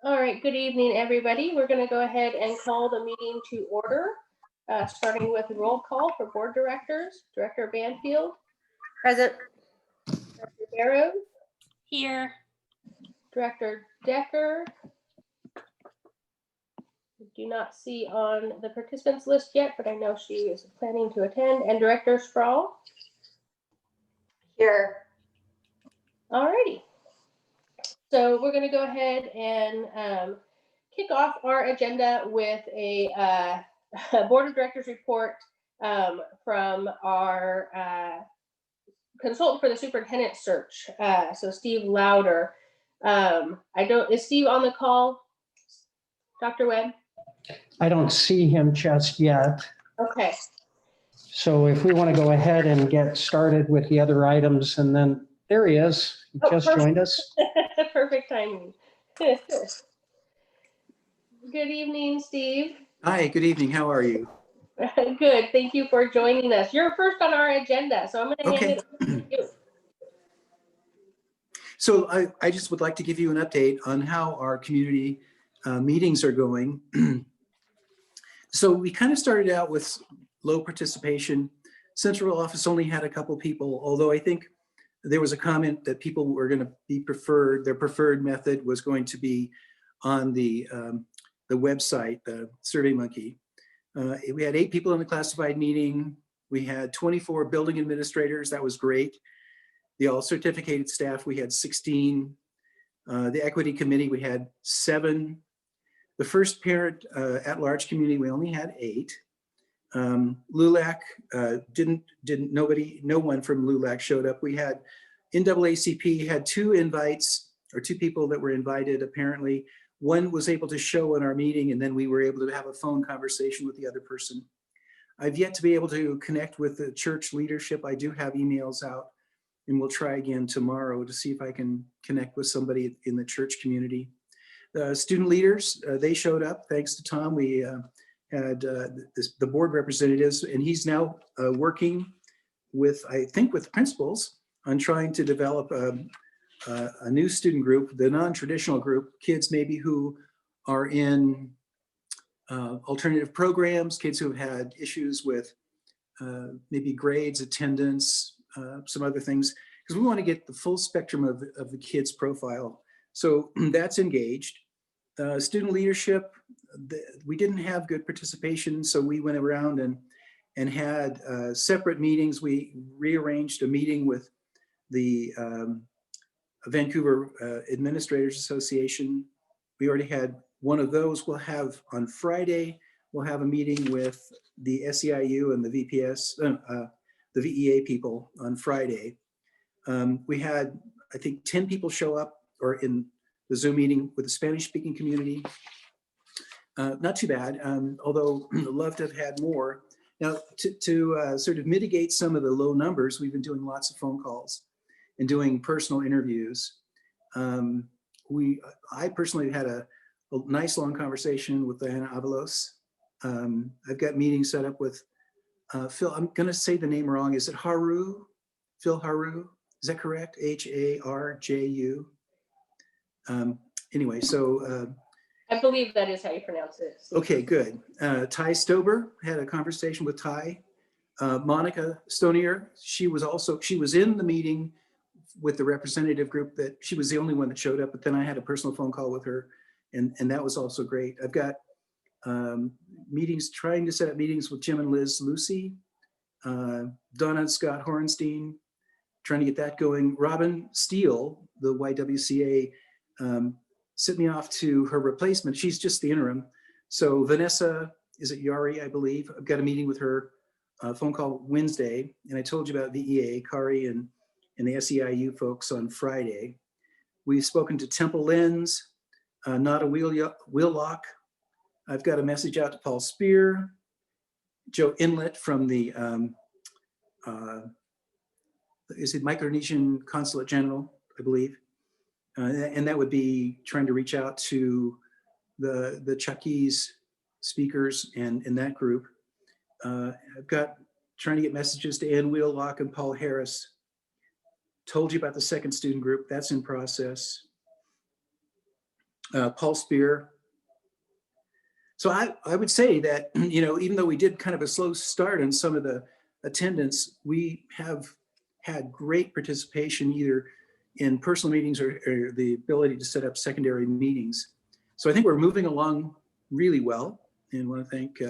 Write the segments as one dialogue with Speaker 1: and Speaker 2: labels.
Speaker 1: All right, good evening, everybody. We're going to go ahead and call the meeting to order, starting with roll call for board directors. Director Banfield.
Speaker 2: Present.
Speaker 1: Director Barrows.
Speaker 2: Here.
Speaker 1: Director Decker. Do not see on the participants list yet, but I know she is planning to attend. And Director Sproul.
Speaker 2: Here.
Speaker 1: All righty. So we're going to go ahead and kick off our agenda with a board of directors report from our consultant for the superintendent search. So Steve Lauder. Is Steve on the call? Dr. Webb?
Speaker 3: I don't see him just yet.
Speaker 1: Okay.
Speaker 3: So if we want to go ahead and get started with the other items, and then there he is. He just joined us.
Speaker 1: Perfect timing. Good evening, Steve.
Speaker 4: Hi, good evening. How are you?
Speaker 1: Good. Thank you for joining us. You're first on our agenda, so I'm going to hand it over to you.
Speaker 4: So I just would like to give you an update on how our community meetings are going. So we kind of started out with low participation. Central office only had a couple people, although I think there was a comment that people were going to be their preferred method was going to be on the website, the SurveyMonkey. We had 8 people in the classified meeting. We had 24 building administrators. That was great. The all certificated staff, we had 16. The equity committee, we had 7. The first parent at large community, we only had 8. LULAC no one from LULAC showed up. We had NAACP had 2 invites, or 2 people that were invited apparently. One was able to show in our meeting, and then we were able to have a phone conversation with the other person. I've yet to be able to connect with the church leadership. I do have emails out, and we'll try again tomorrow to see if I can connect with somebody in the church community. The student leaders, they showed up. Thanks to Tom, we had the board representatives, and he's now working with, I think, with principals on trying to develop a new student group, the non-traditional group, kids maybe who are in alternative programs, kids who have had issues with maybe grades, attendance, some other things, because we want to get the full spectrum of the kids' profile. So that's engaged. Student leadership, we didn't have good participation, so we went around and had separate meetings. We rearranged a meeting with the Vancouver Administrators Association. We already had one of those. We'll have on Friday, we'll have a meeting with the SEIU and the VPS, the VEA people on Friday. We had, I think, 10 people show up or in the Zoom meeting with the Spanish speaking community. Not too bad, although I'd love to have had more. Now, to sort of mitigate some of the low numbers, we've been doing lots of phone calls and doing personal interviews. I personally had a nice long conversation with Diana Avalos. I've got meetings set up with Phil. I'm gonna say the name wrong. Is it Haru? Phil Haru? Is that correct? Harju. Anyway, so.
Speaker 1: I believe that is how you pronounce it.
Speaker 4: Okay, good. Ty Stober, had a conversation with Ty. Monica Stonier, she was in the meeting with the representative group. That she was the only one that showed up, but then I had a personal phone call with her, and that was also great. I've got meetings, trying to set up meetings with Jim and Liz Lucy, Donna and Scott Hornstein, trying to get that going. Robin Steele, the YWCA, sent me off to her replacement. She's just the interim. So Vanessa, is it Yari, I believe? I've got a meeting with her, phone call Wednesday. And I told you about VEA, Kari and the SEIU folks on Friday. We've spoken to Temple Lens, Nada Wheelock. I've got a message out to Paul Spear, Joe Inlet from the, is it Micronesian Consulate General, I believe. And that would be trying to reach out to the Chuckies speakers and in that group. I've got trying to get messages to Ann Wheelock and Paul Harris. Told you about the second student group, that's in process. Paul Spear. So I would say that, even though we did kind of a slow start on some of the attendance, we have had great participation either in personal meetings or the ability to set up secondary meetings. So I think we're moving along really well, and I want to thank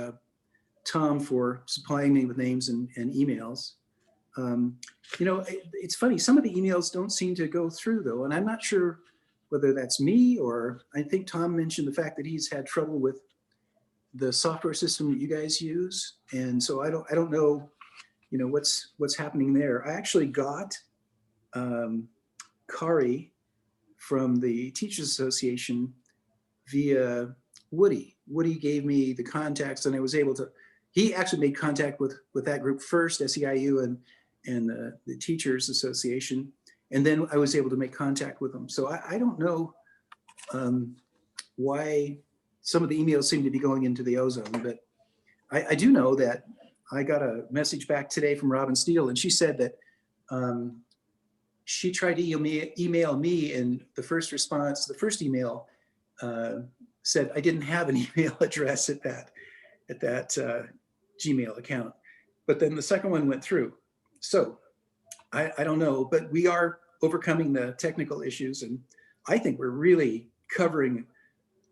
Speaker 4: Tom for supplying me with names and emails. It's funny, some of the emails don't seem to go through though, and I'm not sure whether that's me, or I think Tom mentioned the fact that he's had trouble with the software system that you guys use. And so I don't know, what's happening there. I actually got Kari from the Teachers Association via Woody. Woody gave me the contacts, and I was able to, he actually made contact with that group first, SEIU and the Teachers Association. And then I was able to make contact with them. So I don't know why some of the emails seem to be going into the ozone, but I do know that I got a message back today from Robin Steele, and she said that she tried to email me, and the first response, the first email said I didn't have an email address at that Gmail account, but then the second one went through. So I don't know, but we are overcoming the technical issues, and I think we're really covering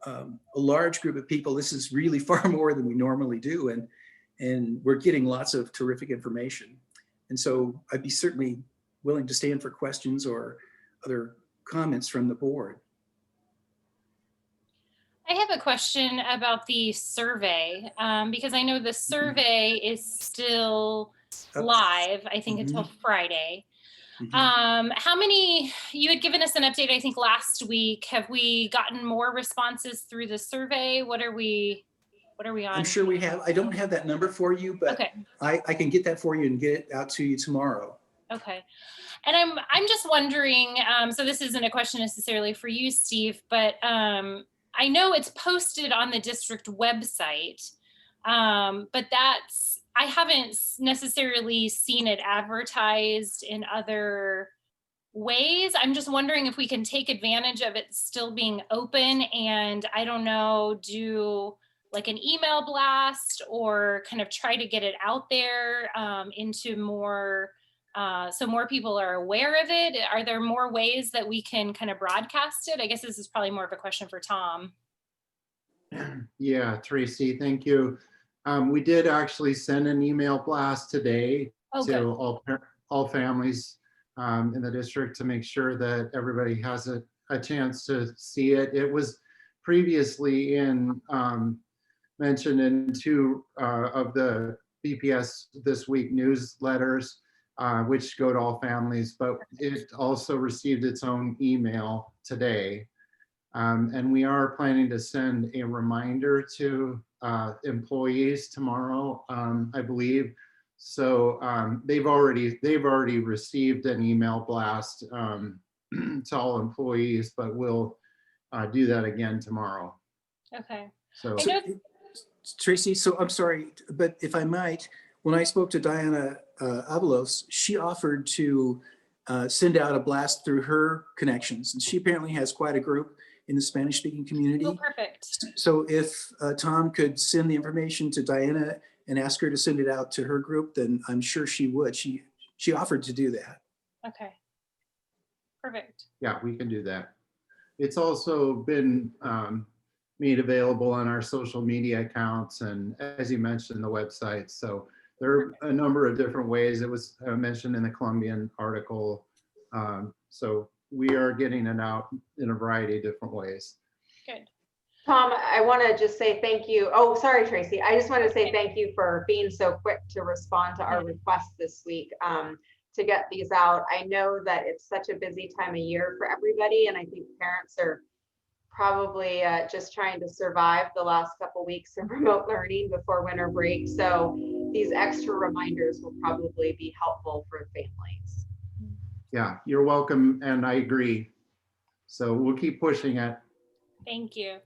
Speaker 4: a large group of people. This is really far more than we normally do, and we're getting lots of terrific information. And so I'd be certainly willing to stand for questions or other comments from the board.
Speaker 2: I have a question about the survey, because I know the survey is still live, I think, until Friday. How many, you had given us an update, I think last week. Have we gotten more responses through the survey? What are we on?
Speaker 4: I'm sure we have. I don't have that number for you, but
Speaker 2: okay.
Speaker 4: I can get that for you and get it out to you tomorrow.
Speaker 2: Okay. And I'm just wondering, so this isn't a question necessarily for you, Steve, but I know it's posted on the district website, but I haven't necessarily seen it advertised in other ways. I'm just wondering if we can take advantage of it still being open, and I don't know, do like an email blast or kind of try to get it out there into more, so more people are aware of it. Are there more ways that we can kind of broadcast it? I guess this is probably more of a question for Tom.
Speaker 5: Yeah, Tracy, thank you. We did actually send an email blast today to all families in the district to make sure that everybody has a chance to see it. It was previously mentioned in two of the VPS This Week newsletters, which go to all families, but it also received its own email today. And we are planning to send a reminder to employees tomorrow, I believe. So they've already received an email blast to all employees, but we'll do that again tomorrow.
Speaker 2: Okay.
Speaker 5: So
Speaker 4: Tracy, so I'm sorry, but if I might, when I spoke to Diana Avalos, she offered to send out a blast through her connections, and she apparently has quite a group in the Spanish-speaking community.
Speaker 2: Oh, perfect.
Speaker 4: So if Tom could send the information to Diana and ask her to send it out to her group, then I'm sure she would. She offered to do that.
Speaker 2: Okay. Perfect.
Speaker 5: yeah, we can do that. It's also been made available on our social media accounts and, as you mentioned, the website. So there are a number of different ways. It was mentioned in the Columbian article. So we are getting it out in a variety of different ways.
Speaker 2: Good.
Speaker 6: Tom, I want to just say thank you. Oh, sorry, Tracy. I just want to say thank you for being so quick to respond to our request this week to get these out. I know that it's such a busy time of year for everybody, and I think parents are probably just trying to survive the last couple of weeks of remote learning before winter break. So these extra reminders will probably be helpful for families.
Speaker 5: Yeah, you're welcome, and I agree. So we'll keep pushing it.
Speaker 2: Thank you.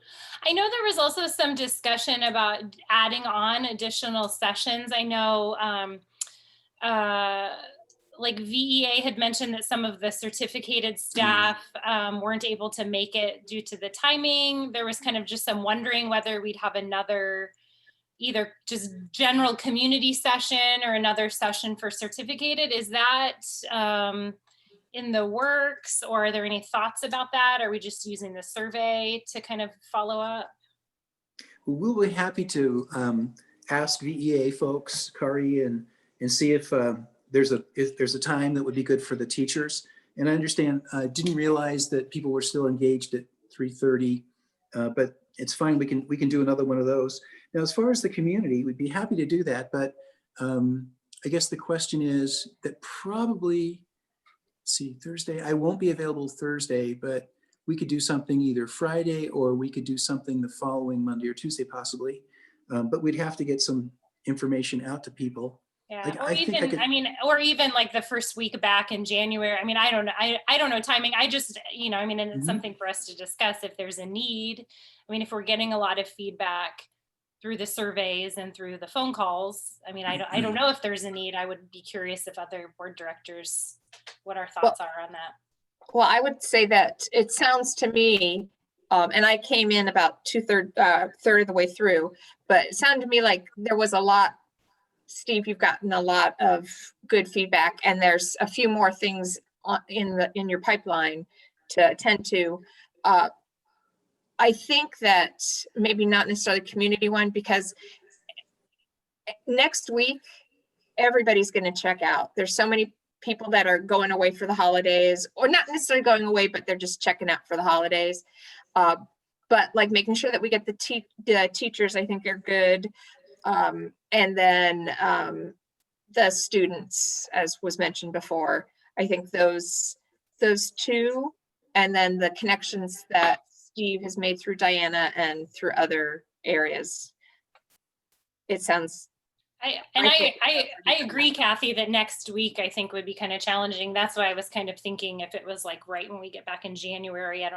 Speaker 2: I know there was also some discussion about adding on additional sessions. I know like VEA had mentioned that some of the certificated staff weren't able to make it due to the timing. There was kind of just some wondering whether we'd have another either just general community session or another session for certificated. Is that in the works, or are there any thoughts about that? Are we just using the survey to kind of follow up?
Speaker 4: We'll be happy to ask VEA folks, Kari, and see if there's a time that would be good for the teachers. And I understand, I didn't realize that people were still engaged at 3:30, but it's fine. We can do another one of those. Now, as far as the community, we'd be happy to do that. But I guess the question is that probably, let's see, Thursday, I won't be available Thursday, but we could do something either Friday, or we could do something the following Monday or Tuesday, possibly. But we'd have to get some information out to people.
Speaker 2: Yeah, or even like the first week back in January. I mean, I don't know. I don't know timing. I just, I mean, and it's something for us to discuss if there's a need. I mean, if we're getting a lot of feedback through the surveys and through the phone calls, I mean, I don't know if there's a need. I would be curious if other board directors, what our thoughts are on that.
Speaker 7: Well, I would say that it sounds to me, and I came in about third of the way through, but it sounded to me like there was a lot. Steve, you've gotten a lot of good feedback, and there's a few more things in your pipeline to attend to. I think that maybe not necessarily community one, because next week everybody's going to check out. There's so many people that are going away for the holidays, or not necessarily going away, but they're just checking out for the holidays. But like making sure that we get the teachers, I think, are good. And then the students, as was mentioned before, I think those two, and then the connections that Steve has made through Diana and through other areas. It sounds.
Speaker 2: I agree, Kathy, that next week I think would be kind of challenging. That's why I was kind of thinking if it was like right when we get back in January. I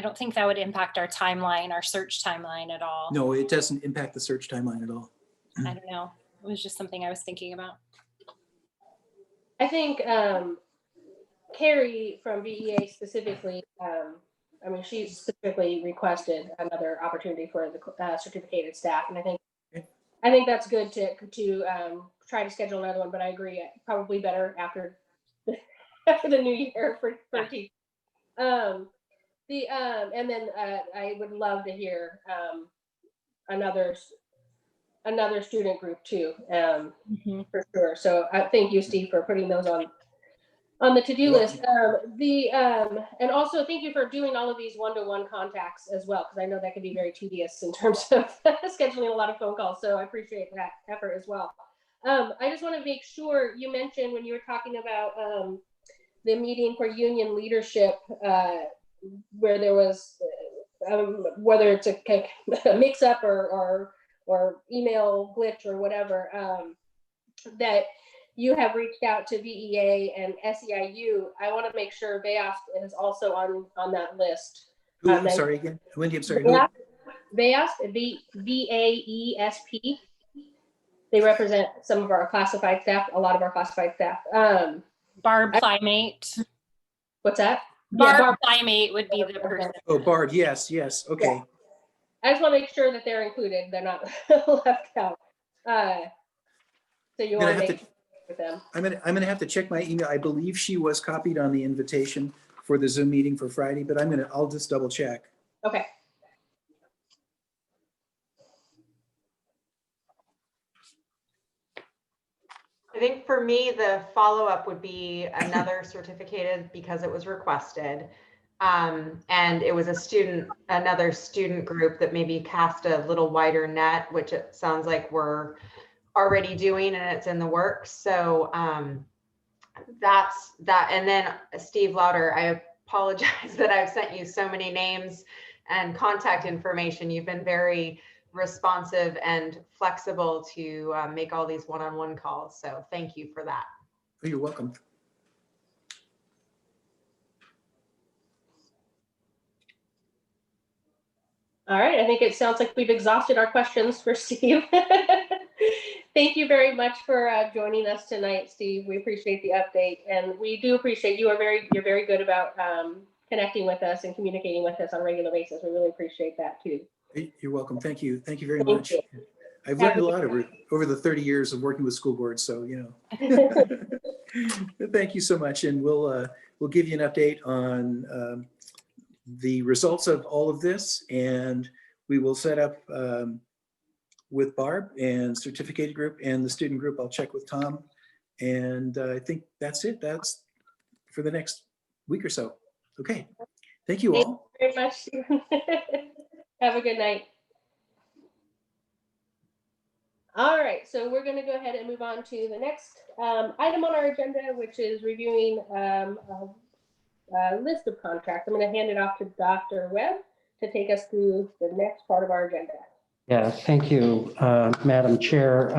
Speaker 2: don't think that would impact our timeline, our search timeline at all.
Speaker 4: No, it doesn't impact the search timeline at all.
Speaker 2: I don't know. It was just something I was thinking about.
Speaker 1: I think Carrie from VEA specifically, I mean, she specifically requested another opportunity for the certificated staff, and I think that's good to try to schedule another one. But I agree, probably better after the new year for teachers. And then I would love to hear another student group too, for sure. So thank you, Steve, for putting those on the to-do list. And also thank you for doing all of these one-to-one contacts as well, because I know that can be very tedious in terms of scheduling a lot of phone calls. So I appreciate that effort as well. I just want to make sure you mentioned when you were talking about the meeting for union leadership, where there was whether it's a mix-up or email glitch or whatever, that you have reached out to VEA and SEIU. I want to make sure VASP is also on that list.
Speaker 4: I'm sorry again, Wendy. I'm sorry.
Speaker 1: VASP, VAESP. They represent some of our classified staff, a lot of our classified staff.
Speaker 2: Barb Plymate.
Speaker 1: What's that?
Speaker 2: Barb Plymate would be the person.
Speaker 4: Oh, Barb. Yes. Okay.
Speaker 1: Yeah. I just want to make sure that they're included. They're not left out. So you want to make with them.
Speaker 4: I'm gonna have to check my email. I believe she was copied on the invitation for the Zoom meeting for Friday, but I'll just double check.
Speaker 1: Okay.
Speaker 6: I think for me, the follow-up would be another certificated, because it was requested. And it was another student group that maybe cast a little wider net, which it sounds like we're already doing, and it's in the works. So that's that. And then Steve Lauder, I apologize that I've sent you so many names and contact information. You've been very responsive and flexible to make all these one-on-one calls. So thank you for that.
Speaker 4: Oh, you're welcome.
Speaker 1: All right, I think it sounds like we've exhausted our questions for Steve. Thank you very much for joining us tonight, Steve. We appreciate the update, and we do appreciate you're very good about connecting with us and communicating with us on a regular basis. We really appreciate that too.
Speaker 4: You're welcome. Thank you. Thank you very
Speaker 1: Thank
Speaker 4: much.
Speaker 1: you.
Speaker 4: I've learned a lot over the 30 years of working with school boards, so thank you so much, and we'll give you an update on the results of all of this, and we will set up with Barb and certificated group and the student group. I'll check with Tom, and I think that's it. That's for the next week or so. Okay. Thank you all.
Speaker 1: Thank you very much, Stephen. Have a good night. All right, so we're going to go ahead and move on to the next item on our agenda, which is reviewing a list of contracts. I'm going to hand it off to Dr. Webb to take us through the next part of our agenda.
Speaker 3: Yeah, thank you, Madam Chair.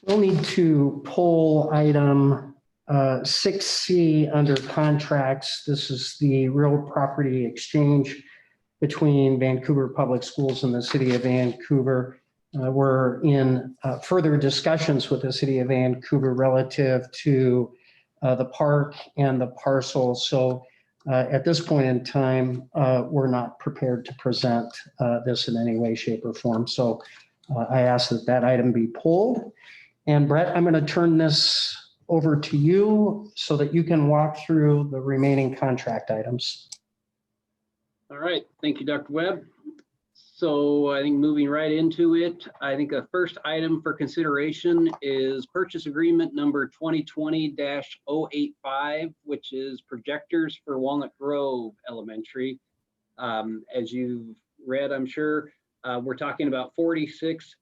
Speaker 3: We'll need to pull item 6C under contracts. This is the real property exchange between Vancouver Public Schools and the City of Vancouver. We're in further discussions with the City of Vancouver relative to the park and the parcel. So at this point in time, we're not prepared to present this in any way, shape, or form. So I ask that that item be pulled. And Brett, I'm going to turn this over to you so that you can walk through the remaining contract items.
Speaker 8: All right, thank you, Dr. Webb. So I think moving right into it, I think the first item for consideration is purchase agreement number 2020-085, which is projectors for Walnut Grove Elementary. As you've read, I'm sure, we're talking about 46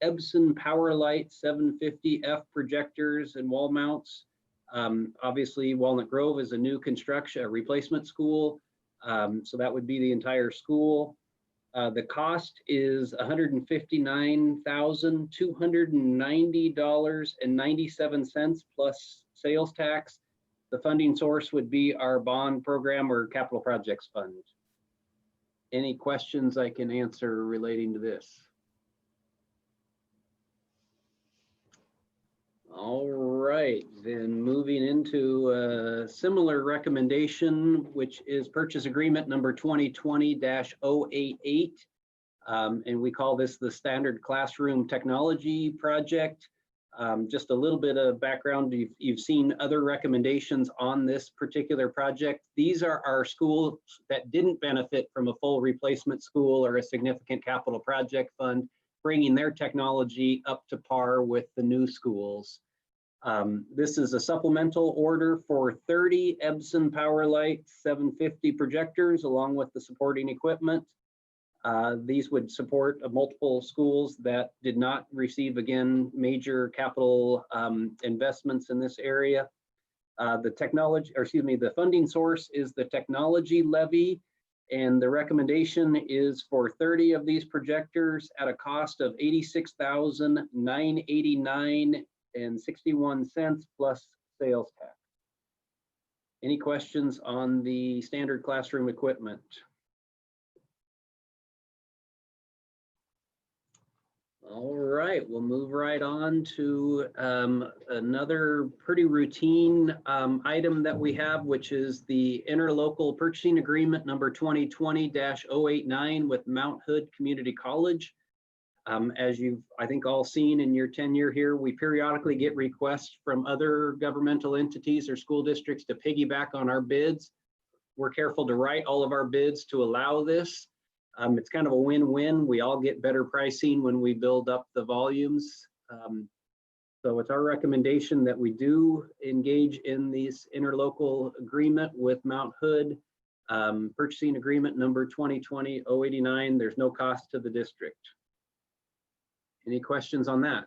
Speaker 8: Epson Powerlight 750F projectors and wall mounts. Obviously, Walnut Grove is a new construction, a replacement school. So that would be the entire school. The cost is $159,290.97 plus sales tax. The funding source would be our bond program or capital projects fund. Any questions I can answer relating to this? All right, then moving into a similar recommendation, which is purchase agreement number 2020-088. And we call this the Standard Classroom Technology Project. Just a little bit of background, you've seen other recommendations on this particular project. These are our schools that didn't benefit from a full replacement school or a significant capital project fund, bringing their technology up to par with the new schools. This is a supplemental order for 30 Epson Powerlight 750 projectors along with the supporting equipment. These would support multiple schools that did not receive, again, major capital investments in this area. The funding source is the technology levy, and the recommendation is for 30 of these projectors at a cost of $86,989.61 plus sales tax. Any questions on the standard classroom equipment? All right, we'll move right on to another pretty routine item that we have, which is the interlocal purchasing agreement number 2020-089 with Mount Hood Community College. As you've, I think, all seen in your tenure here, we periodically get requests from other governmental entities or school districts to piggyback on our bids. We're careful to write all of our bids to allow this. It's kind of a win-win. We all get better pricing when we build up the volumes. So it's our recommendation that we do engage in this interlocal agreement with Mount Hood. Purchasing agreement number 2020-089. There's no cost to the district. Any questions on that?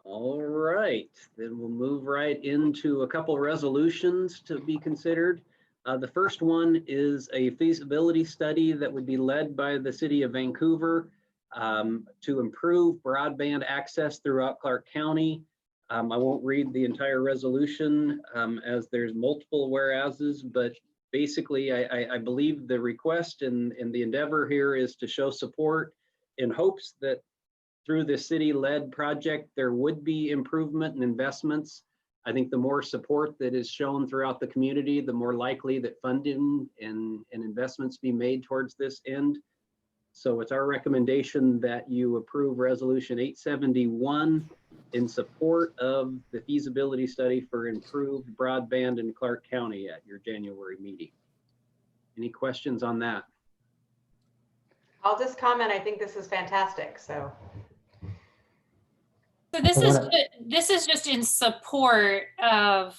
Speaker 8: All right, then we'll move right into a couple resolutions to be considered. The first one is a feasibility study that would be led by the City of Vancouver to improve broadband access throughout Clark County. I won't read the entire resolution as there's multiple whereases, but basically I believe the request and the endeavor here is to show support in hopes that through the city-led project, there would be improvement and investments. I think the more support that is shown throughout the community, the more likely that funding and investments be made towards this end. So it's our recommendation that you approve Resolution 871 in support of the feasibility study for improved broadband in Clark County at your January meeting. Any questions on that?
Speaker 6: I'll just comment, I think this is fantastic, so.
Speaker 2: So this is just in support of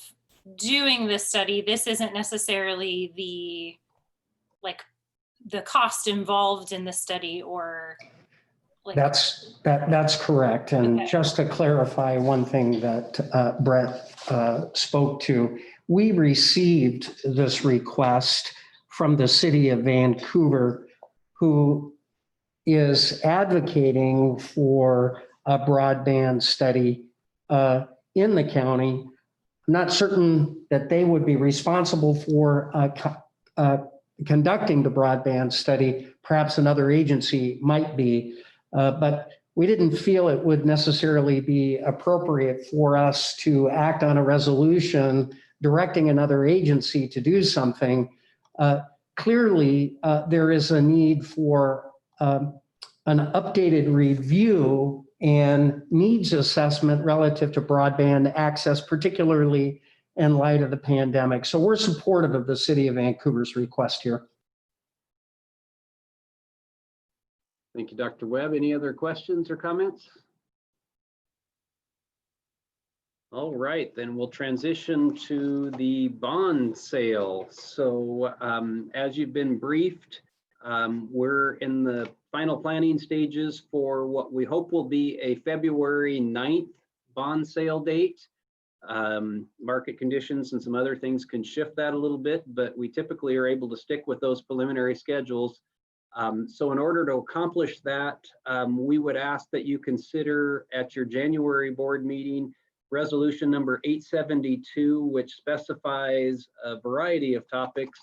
Speaker 2: doing this study. This isn't necessarily the cost involved in the study, or like.
Speaker 3: That's correct. And
Speaker 2: Okay.
Speaker 3: just to clarify one thing that Brett spoke to, we received this request from the city of Vancouver, who is advocating for a broadband study in the county. I'm not certain that they would be responsible for conducting the broadband study. Perhaps another agency might be, but we didn't feel it would necessarily be appropriate for us to act on a resolution directing another agency to do something. Clearly, there is a need for an updated review and needs assessment relative to broadband access, particularly in light of the pandemic. So we're supportive of the City of Vancouver's request here.
Speaker 8: Thank you, Dr. Webb. Any other questions or comments? All right, then we'll transition to the bond sale. So as you've been briefed, we're in the final planning stages for what we hope will be a February 9th bond sale date. Market conditions and some other things can shift that a little bit, but we typically are able to stick with those preliminary schedules. So in order to accomplish that, we would ask that you consider at your January board meeting resolution number 872, which specifies a variety of topics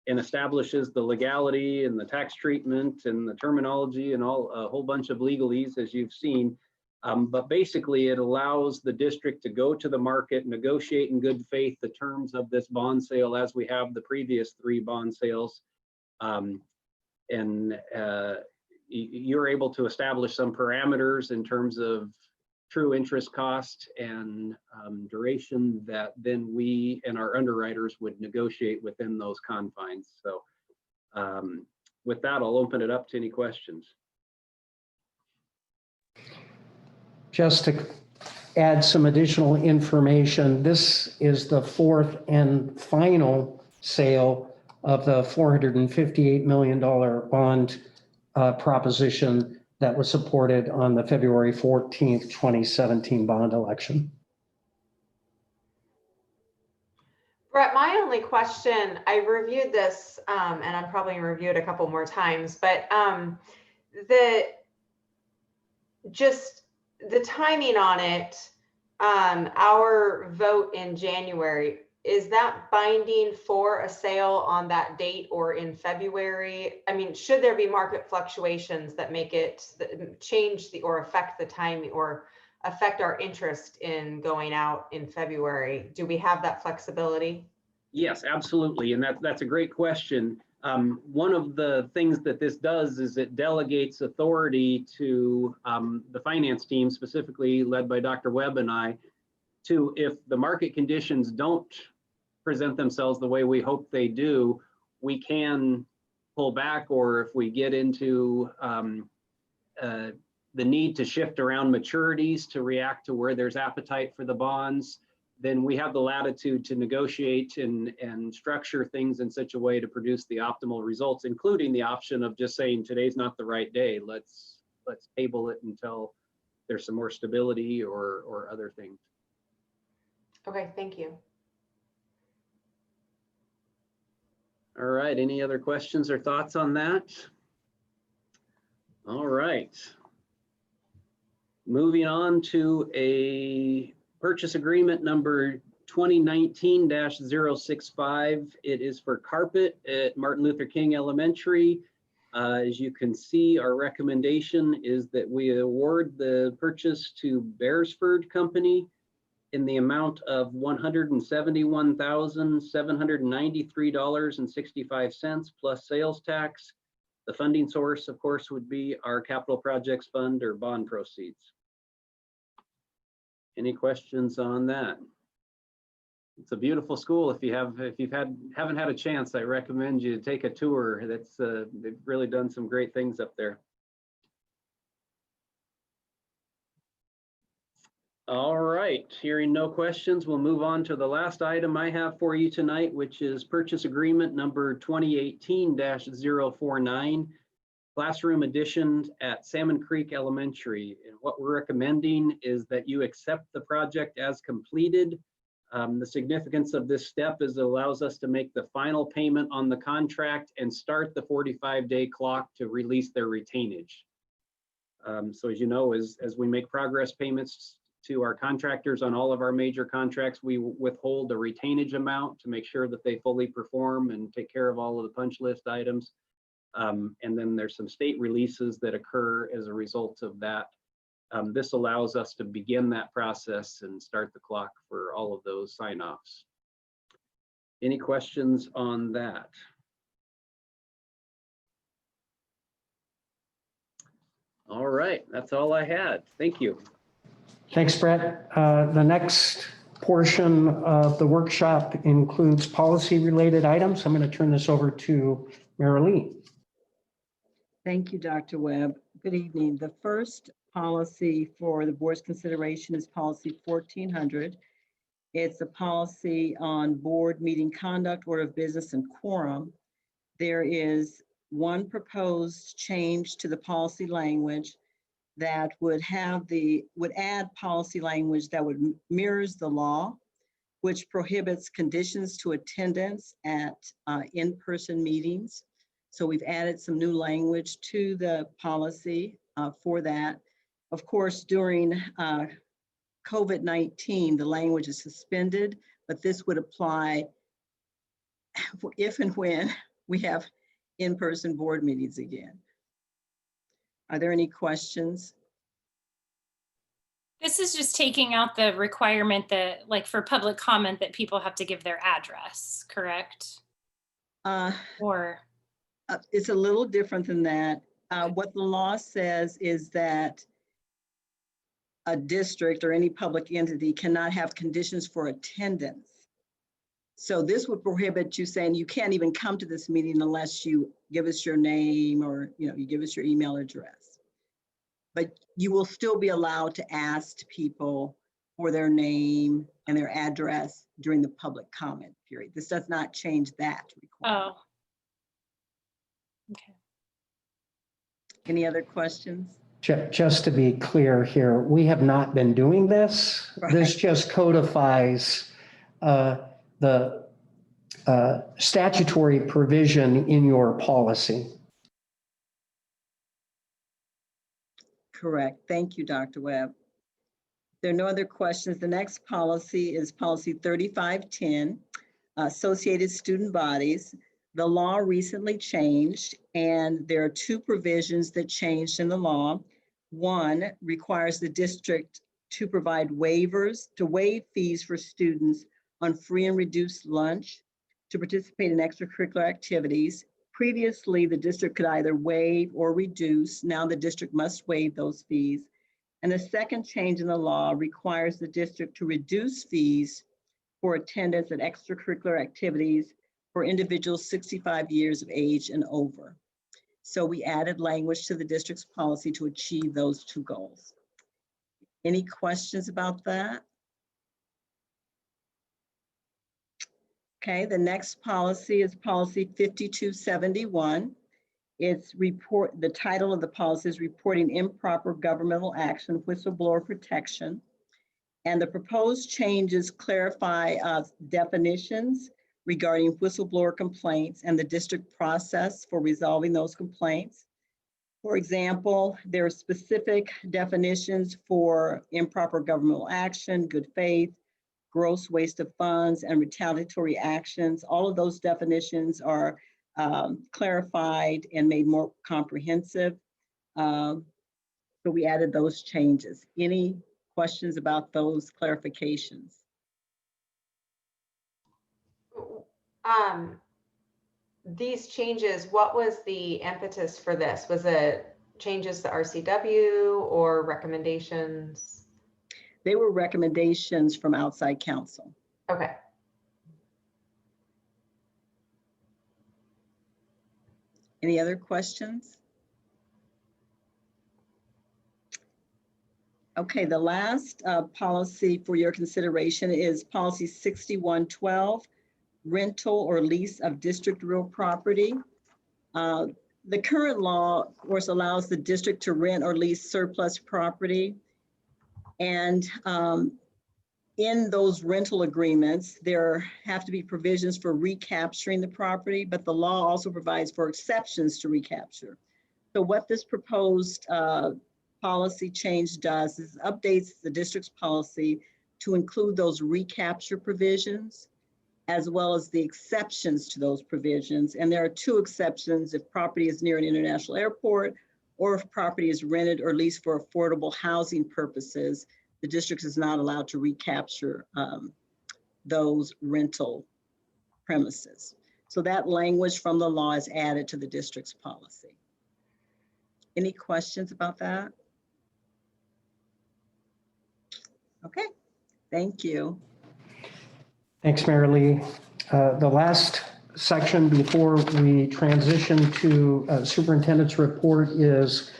Speaker 8: and establishes the legality and the tax treatment and the terminology and a whole bunch of legalese, as you've seen. But basically it allows the district to go to the market, negotiate in good faith the terms of this bond sale as we have the previous 3 bond sales. You're able to establish some parameters in terms of true interest cost and duration that then we and our underwriters would negotiate within those confines. So with that, I'll open it up to any questions.
Speaker 3: Just to add some additional information, this is the 4th and final sale of the $458 million bond proposition that was supported on the February 14th, 2017 bond election.
Speaker 6: Brett, my only question, I reviewed this and I'm probably gonna review it a couple more times, but the timing on it, our vote in January, is that binding for a sale on that date or in February? I mean, should there be market fluctuations that make it change or affect the timing or affect our interest in going out in February? Do we have that flexibility?
Speaker 8: Yes, absolutely. And that's a great question. One of the things that this does is it delegates authority to the finance team, specifically led by Dr. Webb and I, to, if the market conditions don't present themselves the way we hope they do, we can pull back, or if we get into the need to shift around maturities to react to where there's appetite for the bonds, then we have the latitude to negotiate and structure things in such a way to produce the optimal results, including the option of just saying today's not the right day. Let's table it until there's some more stability or other things.
Speaker 6: Okay, thank you.
Speaker 8: All right, any other questions or thoughts on that? All right. Moving on to a purchase agreement number 2019-065. It is for carpet at Martin Luther King Elementary. As you can see, our recommendation is that we award the purchase to Beresford Company in the amount of $171,793.65 plus sales tax. The funding source, of course, would be our capital projects fund or bond proceeds. Any questions on that? It's a beautiful school. If you haven't had a chance, I recommend you take a tour. They've really done some great things up there. All right, hearing no questions, we'll move on to the last item I have for you tonight, which is purchase agreement number 2018-049, classroom additions at Salmon Creek Elementary. And what we're recommending is that you accept the project as completed. The significance of this step is it allows us to make the final payment on the contract and start the 45-day clock to release their retainage. So as you know, as we make progress payments to our contractors on all of our major contracts, we withhold the retainage amount to make sure that they fully perform and take care of all of the punch list items. And then there's some state releases that occur as a result of that. This allows us to begin that process and start the clock for all of those sign-offs. Any questions on that? All right, that's all I had. Thank you.
Speaker 3: Thanks, Brett. The next portion of the workshop includes policy-related items. I'm going to turn this over to Marilee.
Speaker 9: Thank you, Dr. Webb. Good evening. The first policy for the board's consideration is policy 1400. It's a policy on board meeting conduct, order of business, and quorum. There is one proposed change to the policy language that would add policy language that would mirrors the law, which prohibits conditions to attendance at in-person meetings. So we've added some new language to the policy for that. Of course, during COVID-19, the language is suspended, but this would apply if and when we have in-person board meetings again. Are there any questions?
Speaker 2: This is just taking out the requirement that, like, for public comment, that people have to give their address, correct? Or
Speaker 9: it's a little different than that. What the law says is that a district or any public entity cannot have conditions for attendance. So this would prohibit you saying you can't even come to this meeting unless you give us your name or you give us your email address. But you will still be allowed to ask people for their name and their address during the public comment period. This does not change that requirement.
Speaker 2: oh, okay.
Speaker 9: Any other questions?
Speaker 3: Just to be clear here, we have not been doing this.
Speaker 9: Right.
Speaker 3: This just codifies the statutory provision in your policy.
Speaker 9: Correct. Thank you, Dr. Webb. There are no other questions. The next policy is policy 3510, associated student bodies. The law recently changed, and there are two provisions that changed in the law. One requires the district to provide waivers, to waive fees for students on free and reduced lunch to participate in extracurricular activities. Previously, the district could either waive or reduce. Now the district must waive those fees. And the second change in the law requires the district to reduce fees for attendance at extracurricular activities for individuals 65 years of age and over. So we added language to the district's policy to achieve those two goals. Any questions about that? Okay, the next policy is policy 5271. The title of the policy is Reporting Improper Governmental Action, Whistleblower Protection. And the proposed changes clarify definitions regarding whistleblower complaints and the district process for resolving those complaints. For example, there are specific definitions for improper governmental action, good faith, gross waste of funds, and retaliatory actions. All of those definitions are clarified and made more comprehensive. So we added those changes. Any questions about those clarifications?
Speaker 6: These changes, what was the impetus for this? Was it changes to RCW or recommendations?
Speaker 9: They were recommendations from outside counsel.
Speaker 6: Okay.
Speaker 9: Any other questions? Okay, the last policy for your consideration is policy 6112, rental or lease of district real property. The current law, of course, allows the district to rent or lease surplus property. And in those rental agreements, there have to be provisions for recapturing the property, but the law also provides for exceptions to recapture. So what this proposed policy change does is updates the district's policy to include those recapture provisions, as well as the exceptions to those provisions. And there are two exceptions: if property is near an international airport, or if property is rented or leased for affordable housing purposes, the district is not allowed to recapture those rental premises. So that language from the law is added to the district's policy. Any questions about that? Okay, thank you.
Speaker 3: Thanks, Mary Lee. The last section before we transition to superintendent's report is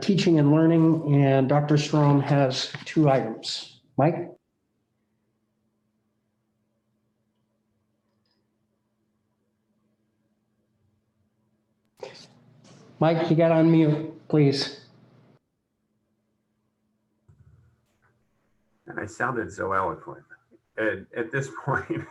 Speaker 3: teaching and learning, and Dr. Strom has 2 items. Mike? Mike, you got on mute, please.
Speaker 10: And I sounded so eloquent. And at this point,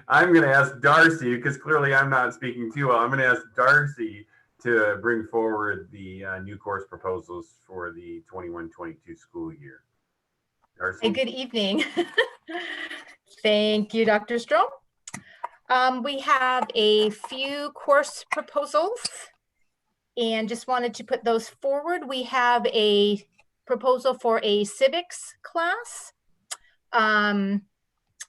Speaker 10: I'm going to ask Darcy, because clearly I'm not speaking too well. I'm going to ask Darcy to bring forward the new course proposals for the 21-22 school year. Darcy?
Speaker 11: Hey, good evening. Thank you, Dr. Strom. We have a few course proposals and just wanted to put those forward. We have a proposal for a civics class.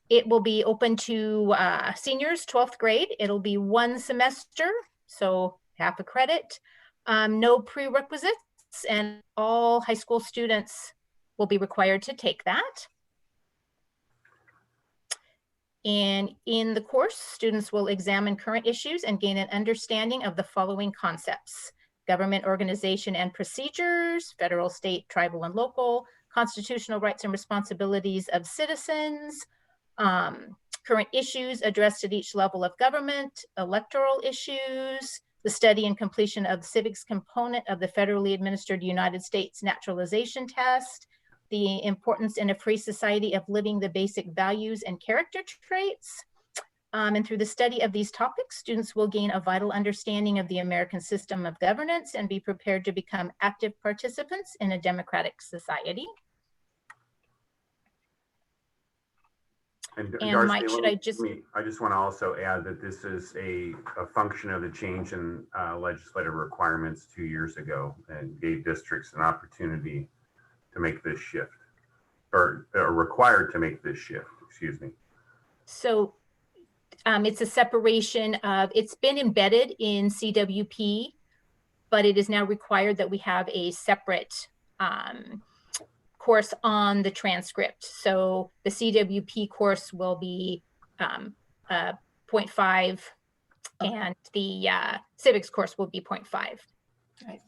Speaker 11: It will be open to seniors, 12th grade. It'll be 1 semester, so half a credit. No prerequisites, and all high school students will be required to take that. And in the course, students will examine current issues and gain an understanding of the following concepts: government organization and procedures, federal, state, tribal, and local, constitutional rights and responsibilities of citizens, current issues addressed at each level of government, electoral issues, the study and completion of the civics component of the federally administered United States naturalization test, the importance in a free society of living the basic values and character traits. And through the study of these topics, students will gain a vital understanding of the American system of governance and be prepared to become active participants in a democratic society.
Speaker 10: And
Speaker 11: And
Speaker 10: Darcy,
Speaker 11: Mike, should I just
Speaker 10: want to also add that this is a function of the change in legislative requirements 2 years ago, and gave districts an opportunity to make this shift, or required to make this shift, excuse me.
Speaker 11: So it's a separation of, it's been embedded in CWP, but it is now required that we have a separate course on the transcript. So the CWP course will be 0.5 and the civics course will be 0.5.
Speaker 7: Right.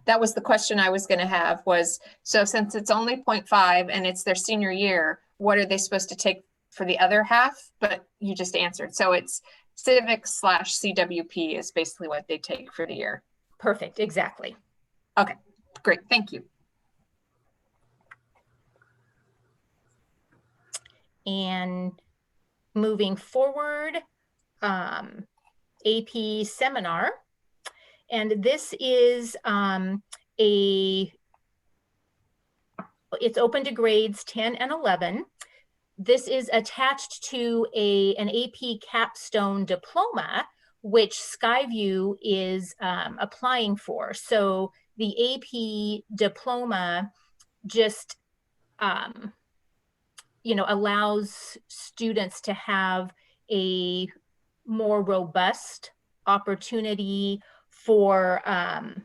Speaker 7: That was the question I was going to have was, so since it's only 0.5 and it's their senior year, what are they supposed to take for the other half? But you just answered. So it's civics / CWP is basically what they take for the year.
Speaker 11: Perfect, exactly.
Speaker 7: Okay, great, thank you.
Speaker 11: And moving forward, AP seminar. And this is it's open to grades 10 and 11. this is attached to an AP capstone diploma, which Skyview is applying for. So the AP diploma just, allows students to have a more robust opportunity for kind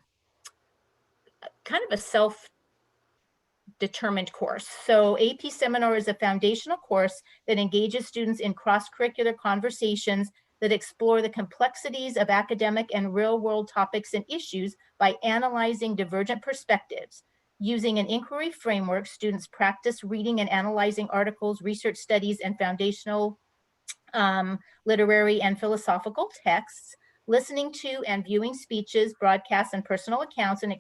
Speaker 11: of a self-determined course. So AP Seminar is a foundational course that engages students in cross-curricular conversations that explore the complexities of academic and real-world topics and issues by analyzing divergent perspectives. Using an inquiry framework, students practice reading and analyzing articles, research studies, and foundational literary and philosophical texts, listening to and viewing speeches, broadcasts, and personal accounts, and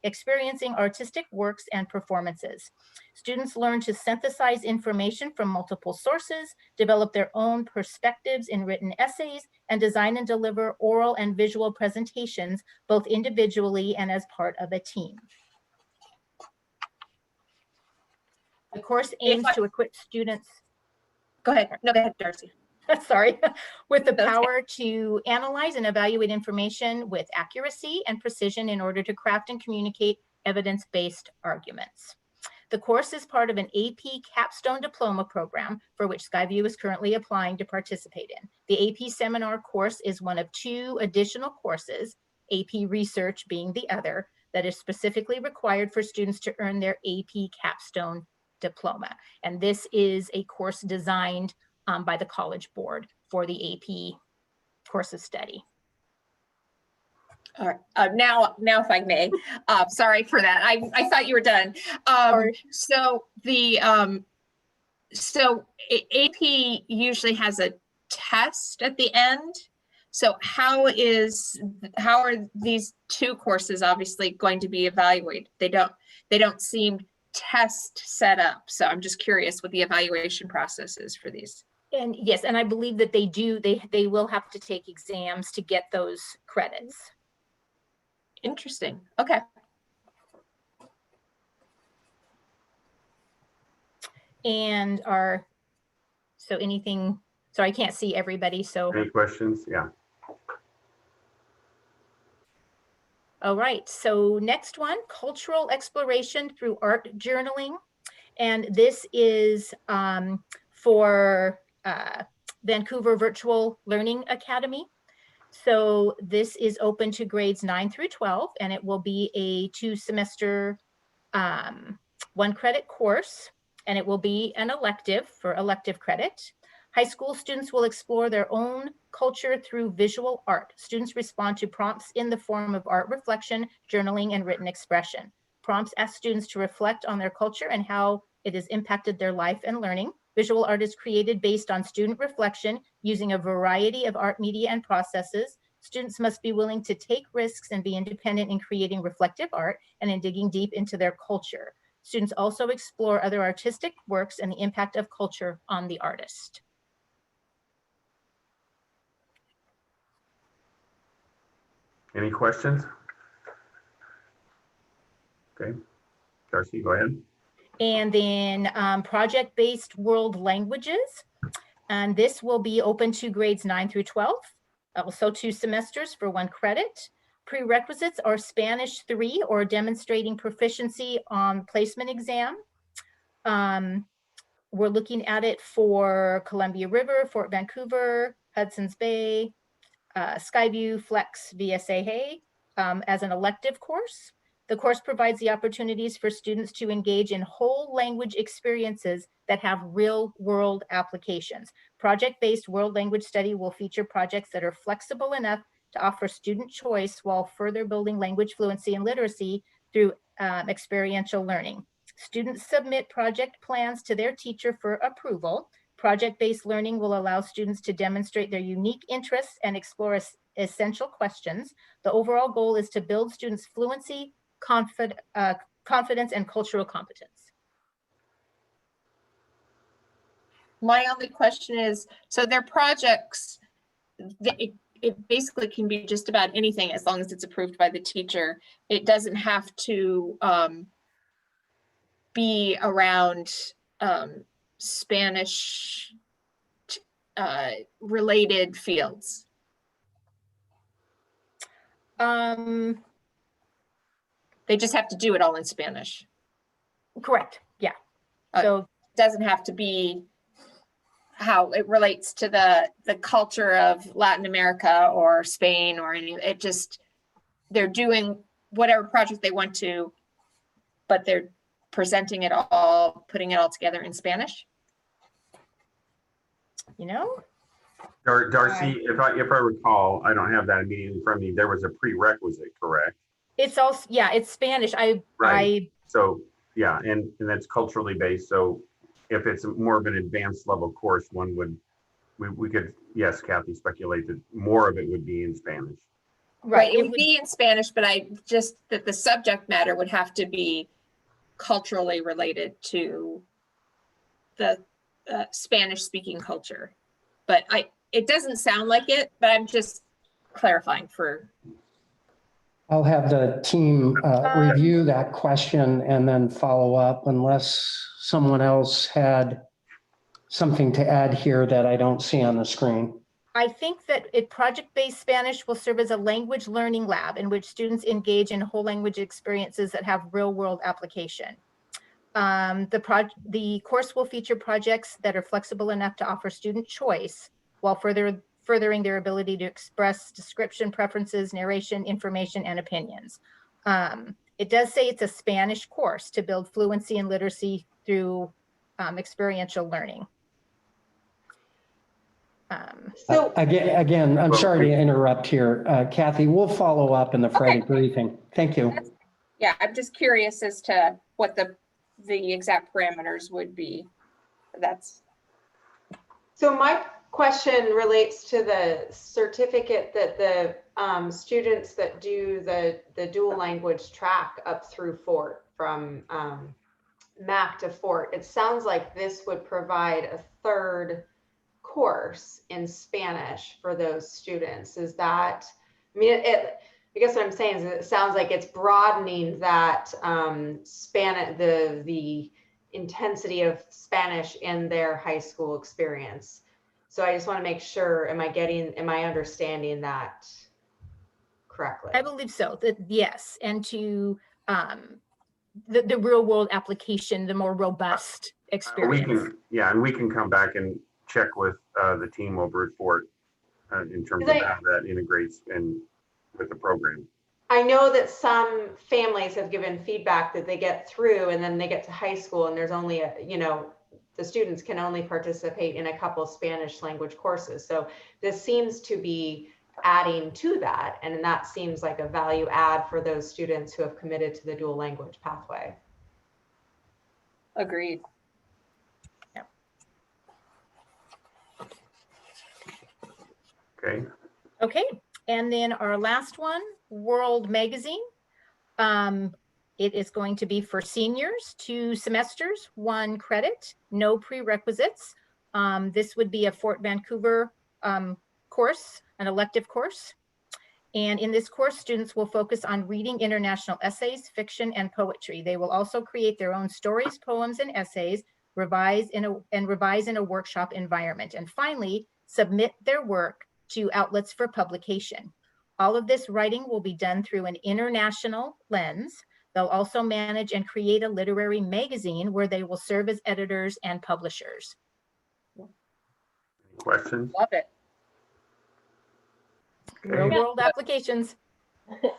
Speaker 11: experiencing artistic works and performances. Students learn to synthesize information from multiple sources, develop their own perspectives in written essays, and design and deliver oral and visual presentations, both individually and as part of a team. The course aims to equip students.
Speaker 7: Go ahead. No, go ahead, Darcy.
Speaker 11: Sorry, with the power to analyze and evaluate information with accuracy and precision in order to craft and communicate evidence-based arguments. The course is part of an AP Capstone Diploma program for which Skyview is currently applying to participate in. The AP Seminar course is one of 2 additional courses, AP Research being the other, that is specifically required for students to earn their AP Capstone Diploma. And this is a course designed by the College Board for the AP course of study.
Speaker 7: All right, now if I may, sorry for that. I thought you were done. So the AP usually has a test at the end. So how are these 2 courses obviously going to be evaluated? They don't seem test set up. So I'm just curious what the evaluation process is for these.
Speaker 11: And yes, and I believe that they will have to take exams to get those credits.
Speaker 7: Interesting. Okay.
Speaker 11: And anything, sorry, I can't see everybody, so.
Speaker 10: Any questions? Yeah.
Speaker 11: All right, so next one, cultural exploration through art journaling. And this is for Vancouver Virtual Learning Academy. So this is open to grades 9 through 12, and it will be a 2-semester, 1-credit course, and it will be an elective for elective credit. High school students will explore their own culture through visual art. Students respond to prompts in the form of art reflection, journaling, and written expression. Prompts ask students to reflect on their culture and how it has impacted their life and learning. Visual art is created based on student reflection using a variety of art media and processes. Students must be willing to take risks and be independent in creating reflective art and in digging deep into their culture. Students also explore other artistic works and the impact of culture on the artist.
Speaker 10: Any questions? Okay, Darcy, go ahead.
Speaker 11: And then project-based world languages. And this will be open to grades 9 through 12, also 2 semesters for 1 credit. Prerequisites are Spanish 3 or demonstrating proficiency on placement exam. We're looking at it for Columbia River, Fort Vancouver, Hudson's Bay, Skyview, Flex, VSA Hay as an elective course. The course provides the opportunities for students to engage in whole language experiences that have real world applications. Project-based world language study will feature projects that are flexible enough to offer student choice while further building language fluency and literacy through experiential learning. Students submit project plans to their teacher for approval. Project-based learning will allow students to demonstrate their unique interests and explore essential questions. The overall goal is to build students' fluency, confidence, and cultural competence.
Speaker 7: My only question is, so their projects, it basically can be just about anything as long as it's approved by the teacher. It doesn't have to be around Spanish related fields?
Speaker 11: Um,
Speaker 7: They just have to do it all in Spanish.
Speaker 11: correct, yeah.
Speaker 7: Uh,
Speaker 11: So,
Speaker 7: Doesn't have to be how it relates to the culture of Latin America or Spain or any, it just, they're doing whatever project they want to, but they're presenting it all, putting it all together in Spanish.
Speaker 11: you know,
Speaker 10: Darcy, if I recall, I don't have that immediately in front of me, there was a prerequisite, correct?
Speaker 11: it's also, yeah, it's Spanish.
Speaker 10: Right. So, yeah, and that's culturally based. So if it's more of an advanced level course, we could, yes, Kathy, speculate that more of it would be in Spanish.
Speaker 7: Right, it would be in Spanish, but that the subject matter would have to be culturally related to the Spanish speaking culture. But it doesn't sound like it, but I'm just clarifying for.
Speaker 3: I'll have the team review that question and then follow up unless someone else had something to add here that I don't see on the screen.
Speaker 11: I think that project-based Spanish will serve as a language learning lab in which students engage in whole language experiences that have real-world application. The course will feature projects that are flexible enough to offer student choice while furthering their ability to express description, preferences, narration, information, and opinions. It does say it's a Spanish course to build fluency and literacy through experiential learning.
Speaker 6: So
Speaker 3: Again, I'm sorry to interrupt here. Kathy, we'll follow up in the Friday briefing. Thank you.
Speaker 7: Yeah, I'm just curious as to what the exact parameters would be.
Speaker 6: So my question relates to the certificate that the students that do the dual language track up through Fort from Mac to Fort. It sounds like this would provide a third course in Spanish for those students. Is that, I mean, I guess what I'm saying is it sounds like it's broadening that the intensity of Spanish in their high school experience. So I just want to make sure, am I understanding that correctly?
Speaker 11: I believe so, yes. And to the real world application, the more robust experience.
Speaker 10: We can come back and check with the team over at Fort in terms of how that integrates with the program.
Speaker 6: I know that some families have given feedback that they get through and then they get to high school and there's only the students can only participate in a couple Spanish language courses. So this seems to be adding to that. And that seems like a value add for those students who have committed to the dual language pathway.
Speaker 7: Agreed.
Speaker 11: Yeah. Okay. And then our last one, World Magazine. It is going to be for seniors, 2 semesters, 1 credit, no prerequisites. This would be a Fort Vancouver course, an elective course. And in this course, students will focus on reading international essays, fiction, and poetry. They will also create their own stories, poems, and essays, revise in a workshop environment. And finally, submit their work to outlets for publication. All of this writing will be done through an international lens. They'll also manage and create a literary magazine where they will serve as editors and publishers.
Speaker 10: Questions?
Speaker 7: Love it.
Speaker 11: Real world applications.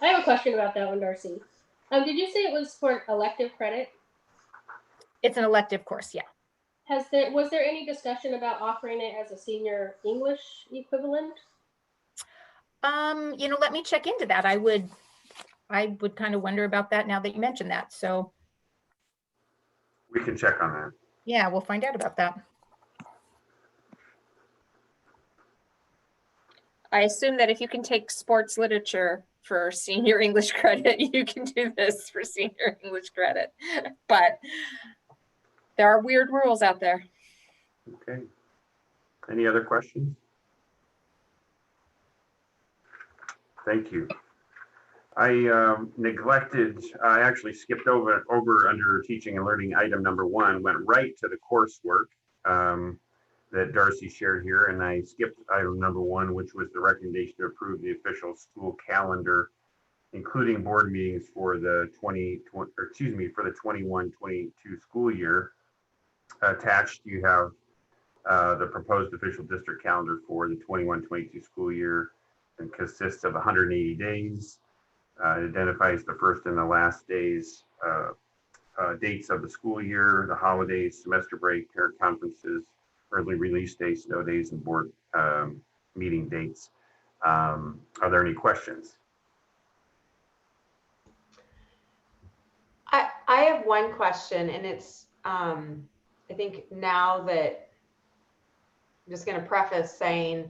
Speaker 1: I have a question about that one, Darcy. Did you say it was for an elective credit?
Speaker 11: It's an elective course, yeah.
Speaker 1: Was there any discussion about offering it as a senior English equivalent?
Speaker 11: Let me check into that. I would kind of wonder about that now that you mentioned that. So
Speaker 10: we can check on that.
Speaker 11: Yeah, we'll find out about that.
Speaker 7: I assume that if you can take sports literature for senior English credit, you can do this for senior English credit. But there are weird rules out there.
Speaker 10: Okay. Any other questions? Thank you. I actually skipped over under teaching and learning item number 1, went right to the coursework. that Darcy shared here, and I skipped item number 1, which was the recommendation to approve the official school calendar, including board meetings for the 21-22 school year. Attached, you have the proposed official district calendar for the 21-22 school year, and consists of 180 days. It identifies the first and the last days, dates of the school year, the holidays, semester break, parent conferences, early release days, snow days, and board meeting dates. Are there any questions?
Speaker 6: I have one question, and it's, I think now that I'm just going to preface saying,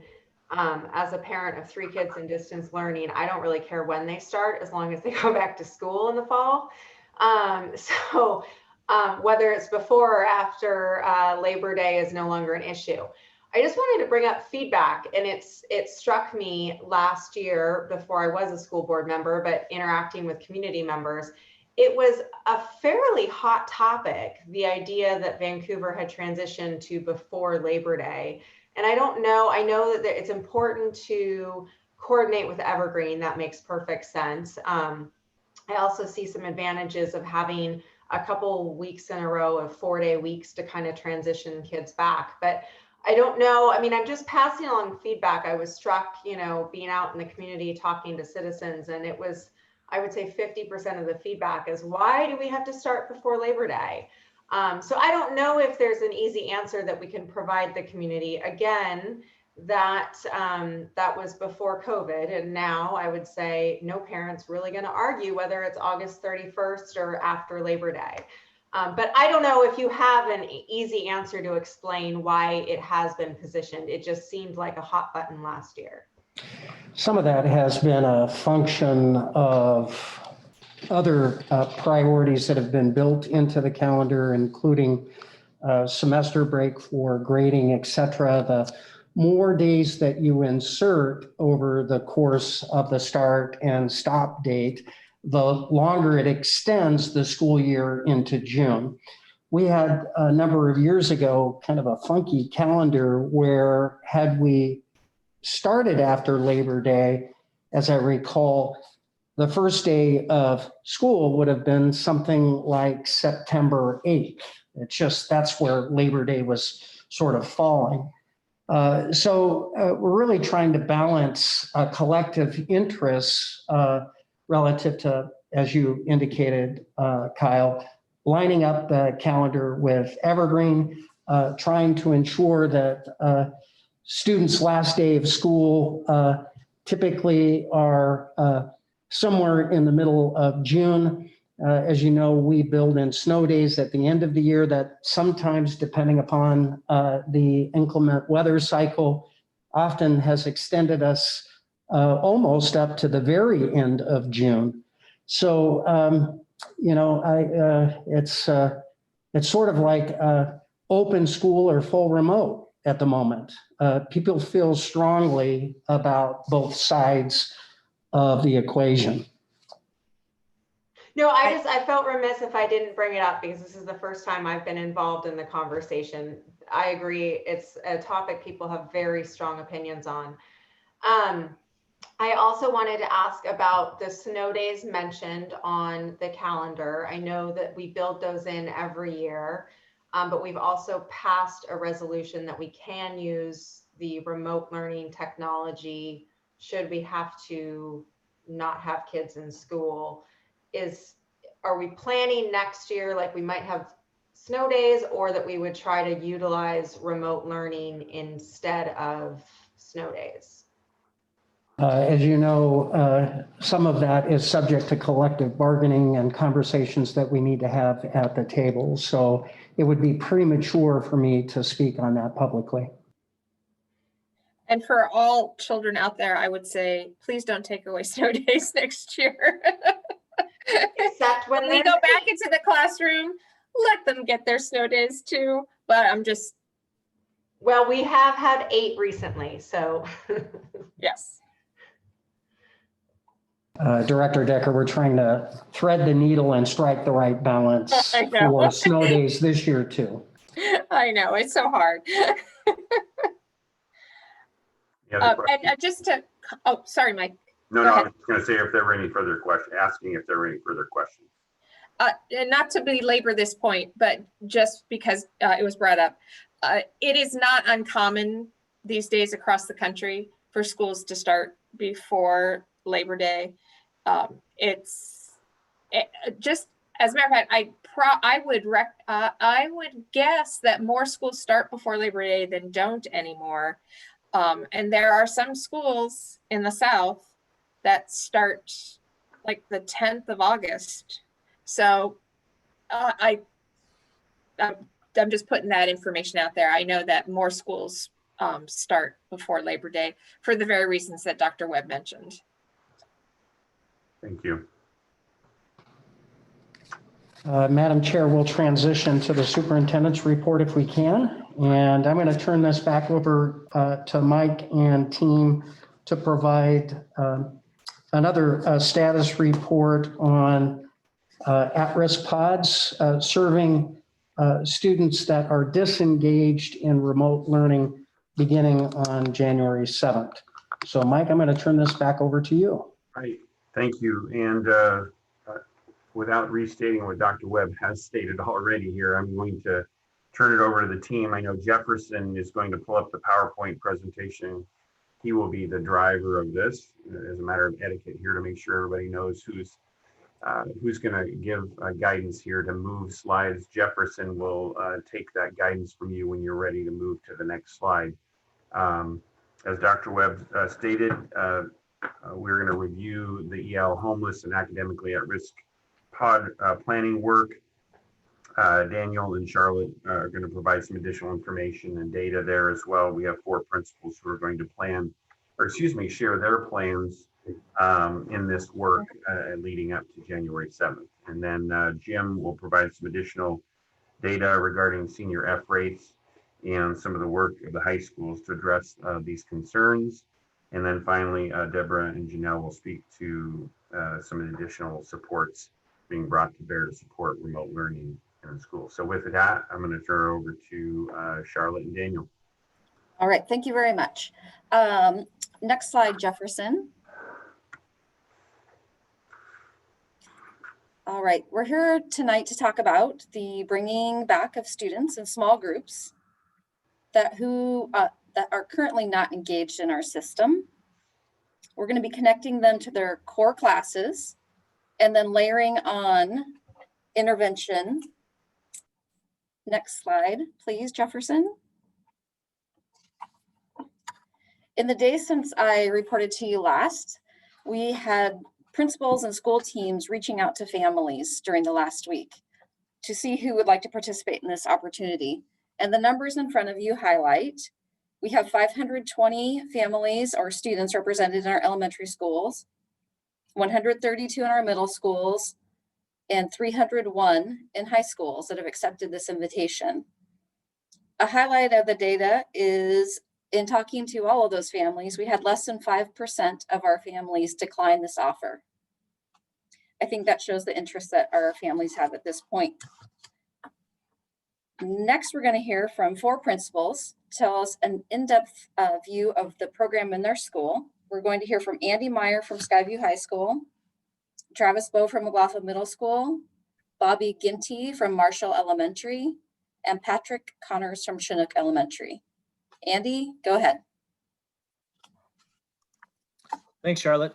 Speaker 6: as a parent of 3 kids in distance learning, I don't really care when they start as long as they go back to school in the fall. Whether it's before or after Labor Day is no longer an issue. I just wanted to bring up feedback, and it struck me last year before I was a school board member, but interacting with community members, it was a fairly hot topic, the idea that Vancouver had transitioned to before Labor Day. And I don't know, I know that it's important to coordinate with Evergreen. That makes perfect sense. I also see some advantages of having a couple weeks in a row of 4-day weeks to kind of transition kids back. But I don't know, I mean, I'm just passing along feedback. I was struck, being out in the community talking to citizens, and it was, I would say 50% of the feedback is, why do we have to start before Labor Day? So I don't know if there's an easy answer that we can provide the community. Again, that was before COVID, and now I would say no parent's really going to argue whether it's August 31st or after Labor Day. But I don't know if you have an easy answer to explain why it has been positioned. It just seemed like a hot button last year.
Speaker 3: Some of that has been a function of other priorities that have been built into the calendar, including semester break for grading, et cetera. The more days that you insert over the course of the start and stop date, the longer it extends the school year into June. We had a number of years ago kind of a funky calendar where, had we started after Labor Day, as I recall, the first day of school would have been something like September 8th. It's just, that's where Labor Day was sort of falling. So we're really trying to balance collective interests relative to, as you indicated, Kyle, lining up the calendar with Evergreen, trying to ensure that students' last day of school typically are somewhere in the middle of June. As you know, we build in snow days at the end of the year that sometimes, depending upon the inclement weather cycle, often has extended us almost up to the very end of June. So, it's sort of like open school or full remote at the moment. People feel strongly about both sides of the equation.
Speaker 6: No, I felt remiss if I didn't bring it up, because this is the first time I've been involved in the conversation. I agree. It's a topic people have very strong opinions on. I also wanted to ask about the snow days mentioned on the calendar. I know that we build those in every year, but we've also passed a resolution that we can use the remote learning technology should we have to not have kids in school. Are we planning next year like we might have snow days, or that we would try to utilize remote learning instead of snow days?
Speaker 3: As you know, some of that is subject to collective bargaining and conversations that we need to have at the table. So it would be premature for me to speak on that publicly.
Speaker 7: And for all children out there, I would say, please don't take away snow days next year.
Speaker 6: Except when
Speaker 7: we go back into the classroom, let them get their snow days too. But I'm just.
Speaker 6: Well, we have had 8 recently, so.
Speaker 7: Yes.
Speaker 3: Director Decker, we're trying to thread the needle and strike the right balance for snow days this year too.
Speaker 7: I know, it's so hard. And just to, oh, sorry, Mike.
Speaker 10: No,
Speaker 7: Go
Speaker 10: I
Speaker 7: ahead.
Speaker 10: was going to say if there were any further questions, asking if there were any further questions.
Speaker 7: And not to belabor this point, but just because it was brought up, it is not uncommon these days across the country for schools to start before Labor Day. Just as a matter of fact, I would guess that more schools start before Labor Day than don't anymore. And there are some schools in the South that start like the 10th of August. So I'm just putting that information out there. I know that more schools start before Labor Day for the very reasons that Dr. Webb mentioned.
Speaker 10: Thank you.
Speaker 3: Madam Chair, we'll transition to the superintendent's report if we can. And I'm going to turn this back over to Mike and team to provide another status report on at-risk pods serving students that are disengaged in remote learning beginning on January 7th. So Mike, I'm going to turn this back over to you.
Speaker 10: All right, thank you. And without restating what Dr. Webb has stated already here, I'm going to turn it over to the team. I know Jefferson is going to pull up the PowerPoint presentation. He will be the driver of this as a matter of etiquette here to make sure everybody knows who's going to give guidance here to move slides. Jefferson will take that guidance from you when you're ready to move to the next slide. As Dr. Webb stated, we're going to review the EL homeless and academically at-risk pod planning work. Daniel and Charlotte are going to provide some additional information and data there as well. We have 4 principals who are going to share their plans in this work leading up to January 7th. And then Jim will provide some additional data regarding senior F rates and some of the work of the high schools to address these concerns. And then finally, Deborah and Janelle will speak to some additional supports being brought to bear to support remote learning in the school. So with that, I'm going to turn it over to Charlotte and Daniel.
Speaker 12: All right, thank you very much. Next slide, Jefferson. All right, we're here tonight to talk about the bringing back of students in small groups that are currently not engaged in our system. We're going to be connecting them to their core classes and then layering on intervention. Next slide, please, Jefferson. In the days since I reported to you last, we had principals and school teams reaching out to families during the last week to see who would like to participate in this opportunity. And the numbers in front of you highlight, we have 520 families or students represented in our elementary schools, 132 in our middle schools, and 301 in high schools that have accepted this invitation. A highlight of the data is in talking to all of those families, we had less than 5% of our families decline this offer. I think that shows the interest that our families have at this point. Next, we're going to hear from 4 principals, tell us an in-depth view of the program in their school. We're going to hear from Andy Meyer from Skyview High School, Travis Bowe from McLaughlin Middle School, Bobby Ginty from Marshall Elementary, and Patrick Connors from Chinook Elementary. Andy, go ahead.
Speaker 13: Thanks, Charlotte.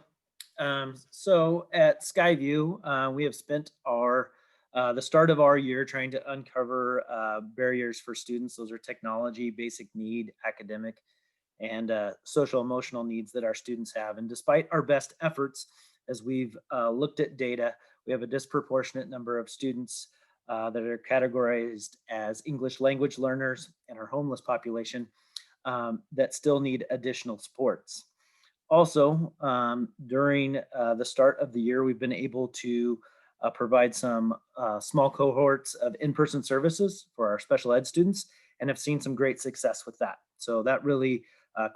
Speaker 13: So at Skyview, we have spent the start of our year trying to uncover barriers for students. Those are technology, basic need, academic, and social emotional needs that our students have. And despite our best efforts, as we've looked at data, we have a disproportionate number of students that are categorized as English language learners in our homeless population that still need additional supports. Also, during the start of the year, we've been able to provide some small cohorts of in-person services for our special ed students and have seen some great success with that. So that really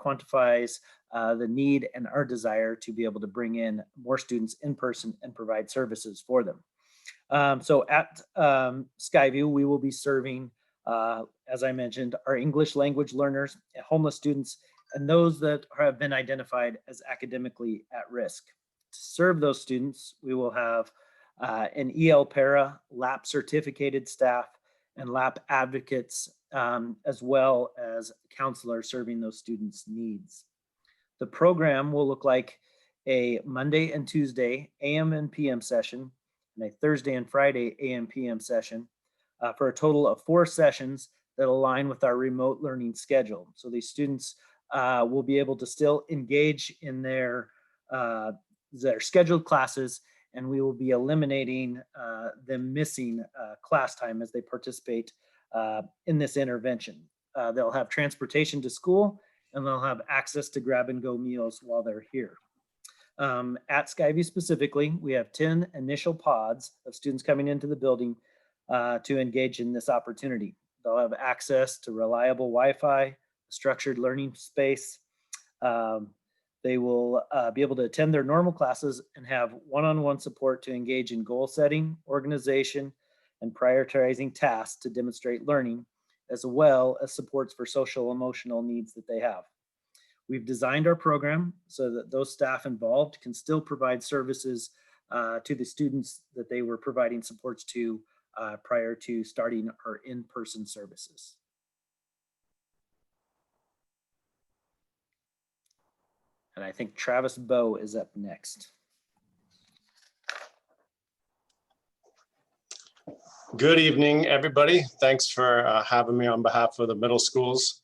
Speaker 13: quantifies the need and our desire to be able to bring in more students in person and provide services for them. So at Skyview, we will be serving as I mentioned, our English language learners, homeless students, and those that have been identified as academically at risk. To serve those students, we will have an EL para, LAP certificated staff, and LAP advocates, as well as counselors serving those students' needs. The program will look like a Monday and Tuesday AM and PM session, and a Thursday and Friday AM PM session, for a total of 4 sessions that align with our remote learning schedule. So these students will be able to still engage in their scheduled classes, and we will be eliminating them missing class time as they participate in this intervention. They'll have transportation to school, and they'll have access to grab and go meals while they're here. At Skyview specifically, we have 10 initial pods of students coming into the building to engage in this opportunity. They'll have access to reliable Wi-Fi, structured learning space. They will be able to attend their normal classes and have one-on-one support to engage in goal setting, organization, and prioritizing tasks to demonstrate learning, as well as supports for social emotional needs that they have. We've designed our program so that those staff involved can still provide services to the students that they were providing supports to prior to starting our in-person services. And I think Travis Bowe is up next.
Speaker 14: Good evening, everybody. Thanks for having me on behalf of the middle schools.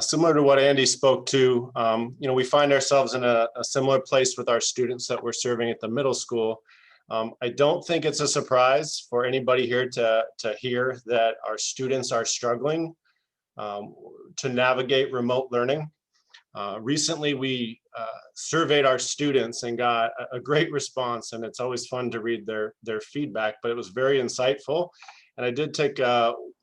Speaker 14: Similar to what Andy spoke to, we find ourselves in a similar place with our students that we're serving at the middle school. I don't think it's a surprise for anybody here to hear that our students are struggling to navigate remote learning. Recently, we surveyed our students and got a great response, and it's always fun to read their feedback, but it was very insightful. And I did take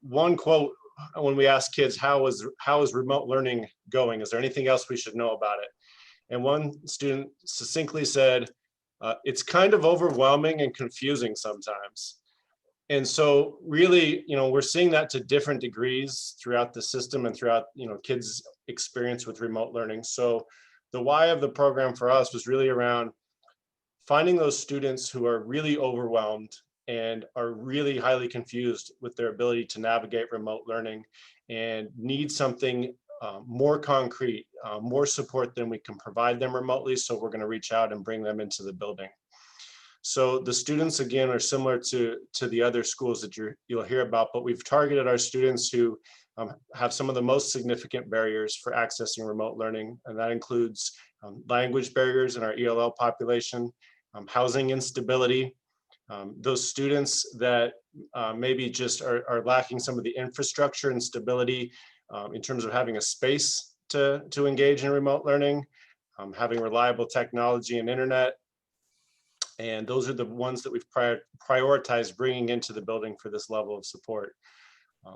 Speaker 14: one quote when we asked kids, how is remote learning going? Is there anything else we should know about it? And one student succinctly said, it's kind of overwhelming and confusing sometimes. And so really, we're seeing that to different degrees throughout the system and throughout, kids' experience with remote learning. So the why of the program for us was really around finding those students who are really overwhelmed and are really highly confused with their ability to navigate remote learning and need something more concrete, more support than we can provide them remotely. So we're going to reach out and bring them into the building. So the students, again, are similar to the other schools that you'll hear about, but we've targeted our students who have some of the most significant barriers for accessing remote learning. And that includes language barriers in our ELL population, housing instability, those students that maybe just are lacking some of the infrastructure and stability in terms of having a space to engage in remote learning, having reliable technology and internet. And those are the ones that we've prioritized bringing into the building for this level of support.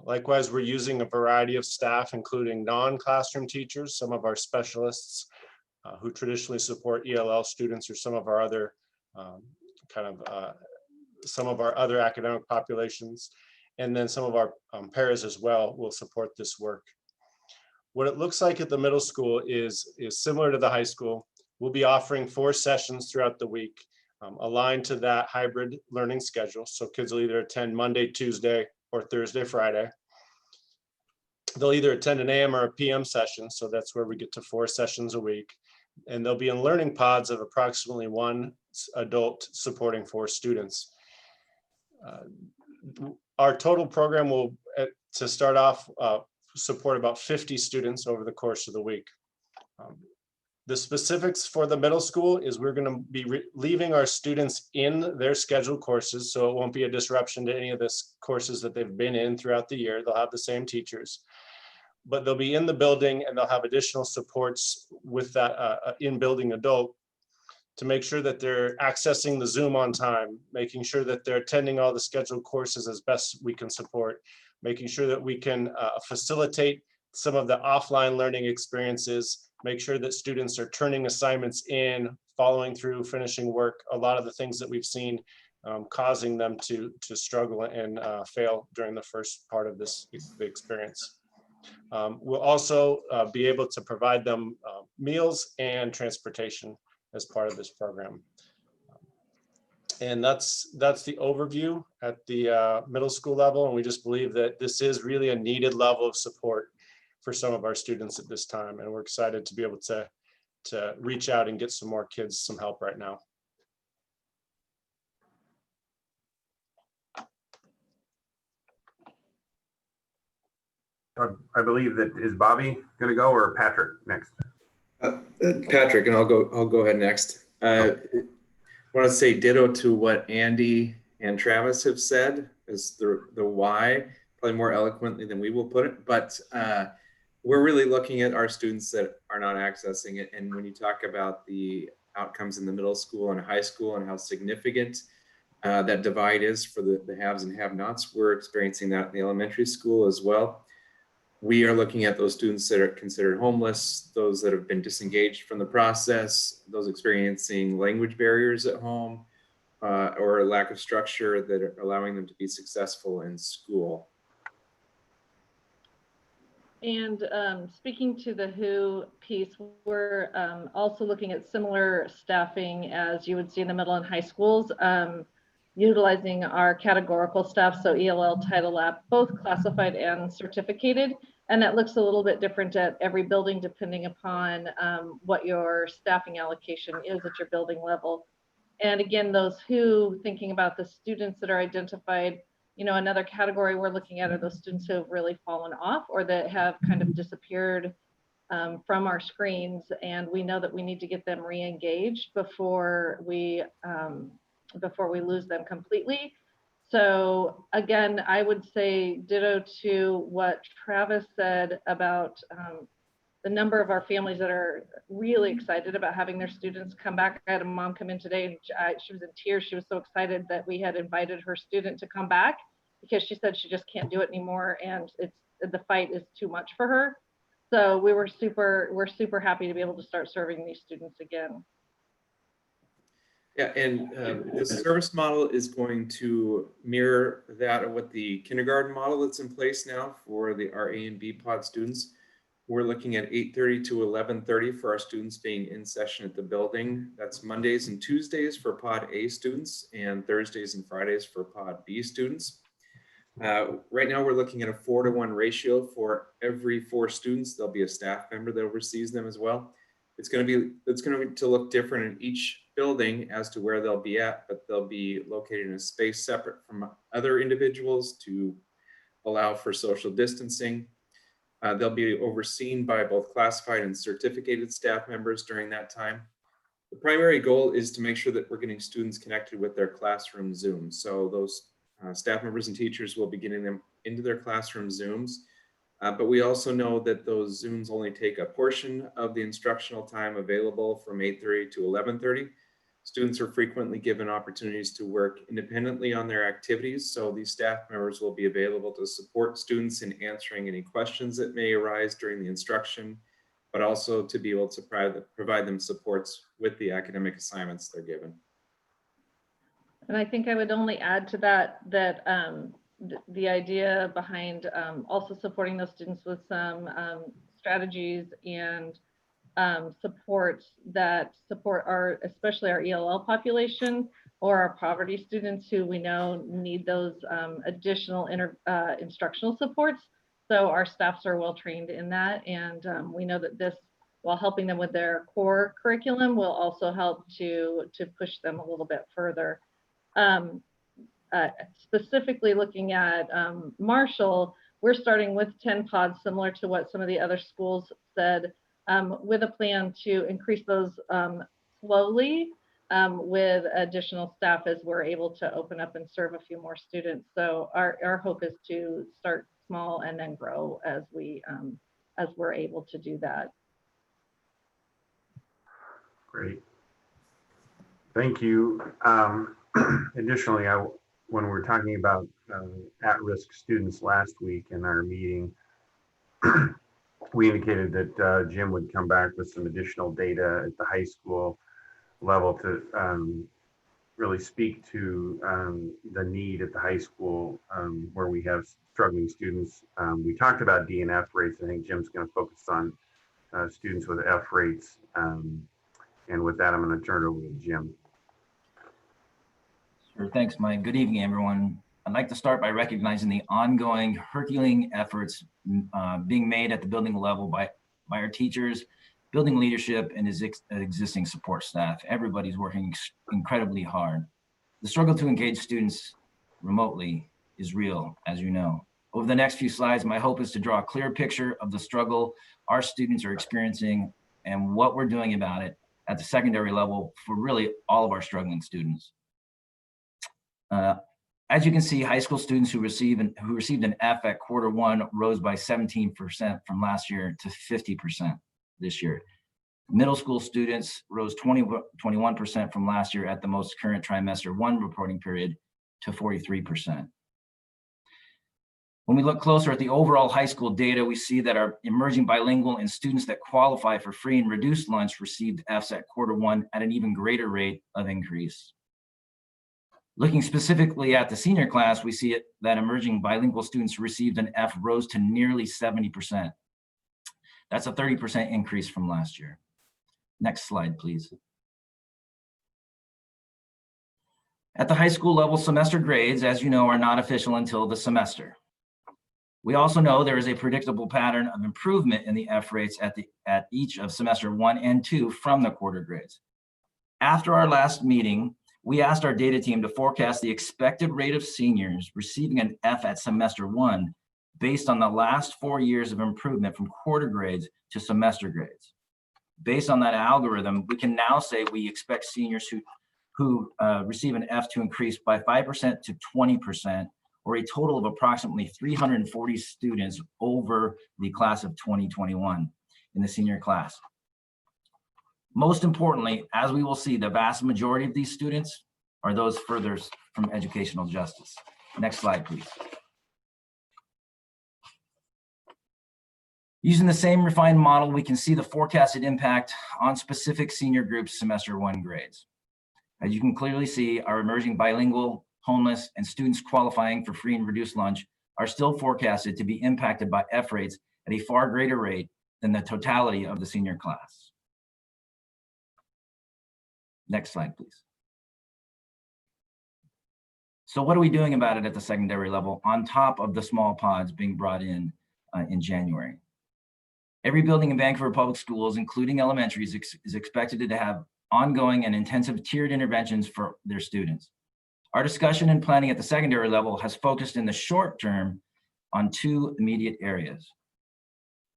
Speaker 14: Likewise, we're using a variety of staff, including non-classroom teachers, some of our specialists who traditionally support ELL students, or some of our other some of our other academic populations, and then some of our paras as well will support this work. What it looks like at the middle school is similar to the high school. We'll be offering 4 sessions throughout the week, aligned to that hybrid learning schedule. So kids will either attend Monday, Tuesday, or Thursday, Friday. They'll either attend an AM or a PM session. So that's where we get to 4 sessions a week. And they'll be in learning pods of approximately 1 adult supporting 4 students. Our total program will, to start off, support about 50 students over the course of the week. The specifics for the middle school is we're going to be leaving our students in their scheduled courses, so it won't be a disruption to any of the courses that they've been in throughout the year. They'll have the same teachers, but they'll be in the building and they'll have additional supports with that in-building adult to make sure that they're accessing the Zoom on time, making sure that they're attending all the scheduled courses as best we can support, making sure that we can facilitate some of the offline learning experiences, make sure that students are turning assignments in, following through, finishing work. A lot of the things that we've seen causing them to struggle and fail during the first part of this experience. We'll also be able to provide them meals and transportation as part of this program. And that's the overview at the middle school level. And we just believe that this is really a needed level of support for some of our students at this time. And we're excited to be able to reach out and get some more kids some help right now.
Speaker 10: I believe that is Bobby going to go or Patrick next?
Speaker 15: Patrick, and I'll go ahead next. I want to say ditto to what Andy and Travis have said is the why, probably more eloquently than we will put it, but we're really looking at our students that are not accessing it. And when you talk about the outcomes in the middle school and high school and how significant that divide is for the haves and have-nots, we're experiencing that in the elementary school as well. We are looking at those students that are considered homeless, those that have been disengaged from the process, those experiencing language barriers at home, or a lack of structure that are allowing them to be successful in school.
Speaker 16: And speaking to the WHO piece, we're also looking at similar staffing as you would see in the middle and high schools, utilizing our categorical staff, so ELL, Title App, both classified and certificated. And that looks a little bit different at every building depending upon what your staffing allocation is at your building level. And again, those who, thinking about the students that are identified, you know, another category we're looking at are those students who have really fallen off or that have kind of disappeared from our screens. And we know that we need to get them re-engaged before we lose them completely. So again, I would say ditto to what Travis said about the number of our families that are really excited about having their students come back. I had a mom come in today and she was in tears. She was so excited that we had invited her student to come back because she said she just can't do it anymore and the fight is too much for her. So we're super happy to be able to start serving these students again.
Speaker 15: Yeah, and the service model is going to mirror that of what the kindergarten model that's in place now for our A and B pod students. We're looking at 8:30 to 11:30 for our students being in session at the building. That's Mondays and Tuesdays for pod A students and Thursdays and Fridays for pod B students. Right now we're looking at a 4-to-1 ratio for every 4 students. There'll be a staff member that oversees them as well. It's going to look different in each building as to where they'll be at, but they'll be located in a space separate from other individuals to allow for social distancing. They'll be overseen by both classified and certificated staff members during that time. The primary goal is to make sure that we're getting students connected with their classroom Zooms. So those staff members and teachers will be getting them into their classroom Zooms. But we also know that those Zooms only take a portion of the instructional time available from 8:30 to 11:30. Students are frequently given opportunities to work independently on their activities. So these staff members will be available to support students in answering any questions that may arise during the instruction, but also to be able to provide them supports with the academic assignments they're given.
Speaker 16: And I think I would only add to that the idea behind also supporting those students with some strategies and supports that support especially our ELL population or our poverty students who we know need those additional instructional supports. So our staffs are well trained in that. And we know that this, while helping them with their core curriculum, will also help to push them a little bit further. Specifically looking at Marshall, we're starting with 10 pods, similar to what some of the other schools said, with a plan to increase those slowly with additional staff as we're able to open up and serve a few more students. So our hope is to start small and then grow as we're able to do that.
Speaker 10: Great. Thank you. Additionally, when we're talking about at-risk students last week in our meeting, we indicated that Jim would come back with some additional data at the high school level to really speak to the need at the high school where we have struggling students. We talked about D and F rates. I think Jim's going to focus on students with F rates. And with that, I'm going to turn it over to Jim.
Speaker 17: Sure, thanks, Mike. Good evening, everyone. I'd like to start by recognizing the ongoing Herculean efforts being made at the building level by our teachers, building leadership, and his existing support staff. Everybody's working incredibly hard. The struggle to engage students remotely is real, as you know. Over the next few slides, my hope is to draw a clear picture of the struggle our students are experiencing and what we're doing about it at the secondary level for really all of our struggling students. As you can see, high school students who received an F at Q1 rose by 17% from last year to 50% this year. Middle school students rose 21% from last year at the most current trimester 1 reporting period to 43%. When we look closer at the overall high school data, we see that our emerging bilingual and students that qualify for free and reduced lunch received Fs at Q1 at an even greater rate of increase. Looking specifically at the senior class, we see that emerging bilingual students who received an F rose to nearly 70%. That's a 30% increase from last year. Next slide, please. At the high school level, semester grades, as you know, are not official until the semester. We also know there is a predictable pattern of improvement in the F rates at each of semester 1 and 2 from the quarter grades. After our last meeting, we asked our data team to forecast the expected rate of seniors receiving an F at semester 1 based on the last 4 years of improvement from quarter grades to semester grades. Based on that algorithm, we can now say we expect seniors who receive an F to increase by 5% to 20%, or a total of approximately 340 students over the class of 2021 in the senior class. Most importantly, as we will see, the vast majority of these students are those furthest from educational justice. Next slide, please. Using the same refined model, we can see the forecasted impact on specific senior groups semester 1 grades. As you can clearly see, our emerging bilingual, homeless, and students qualifying for free and reduced lunch are still forecasted to be impacted by F rates at a far greater rate than the totality of the senior class. Next slide, please. So what are we doing about it at the secondary level on top of the small pods being brought in January? Every building in Vancouver Public Schools, including elementaries, is expected to have ongoing and intensive tiered interventions for their students. Our discussion and planning at the secondary level has focused in the short term on 2 immediate areas.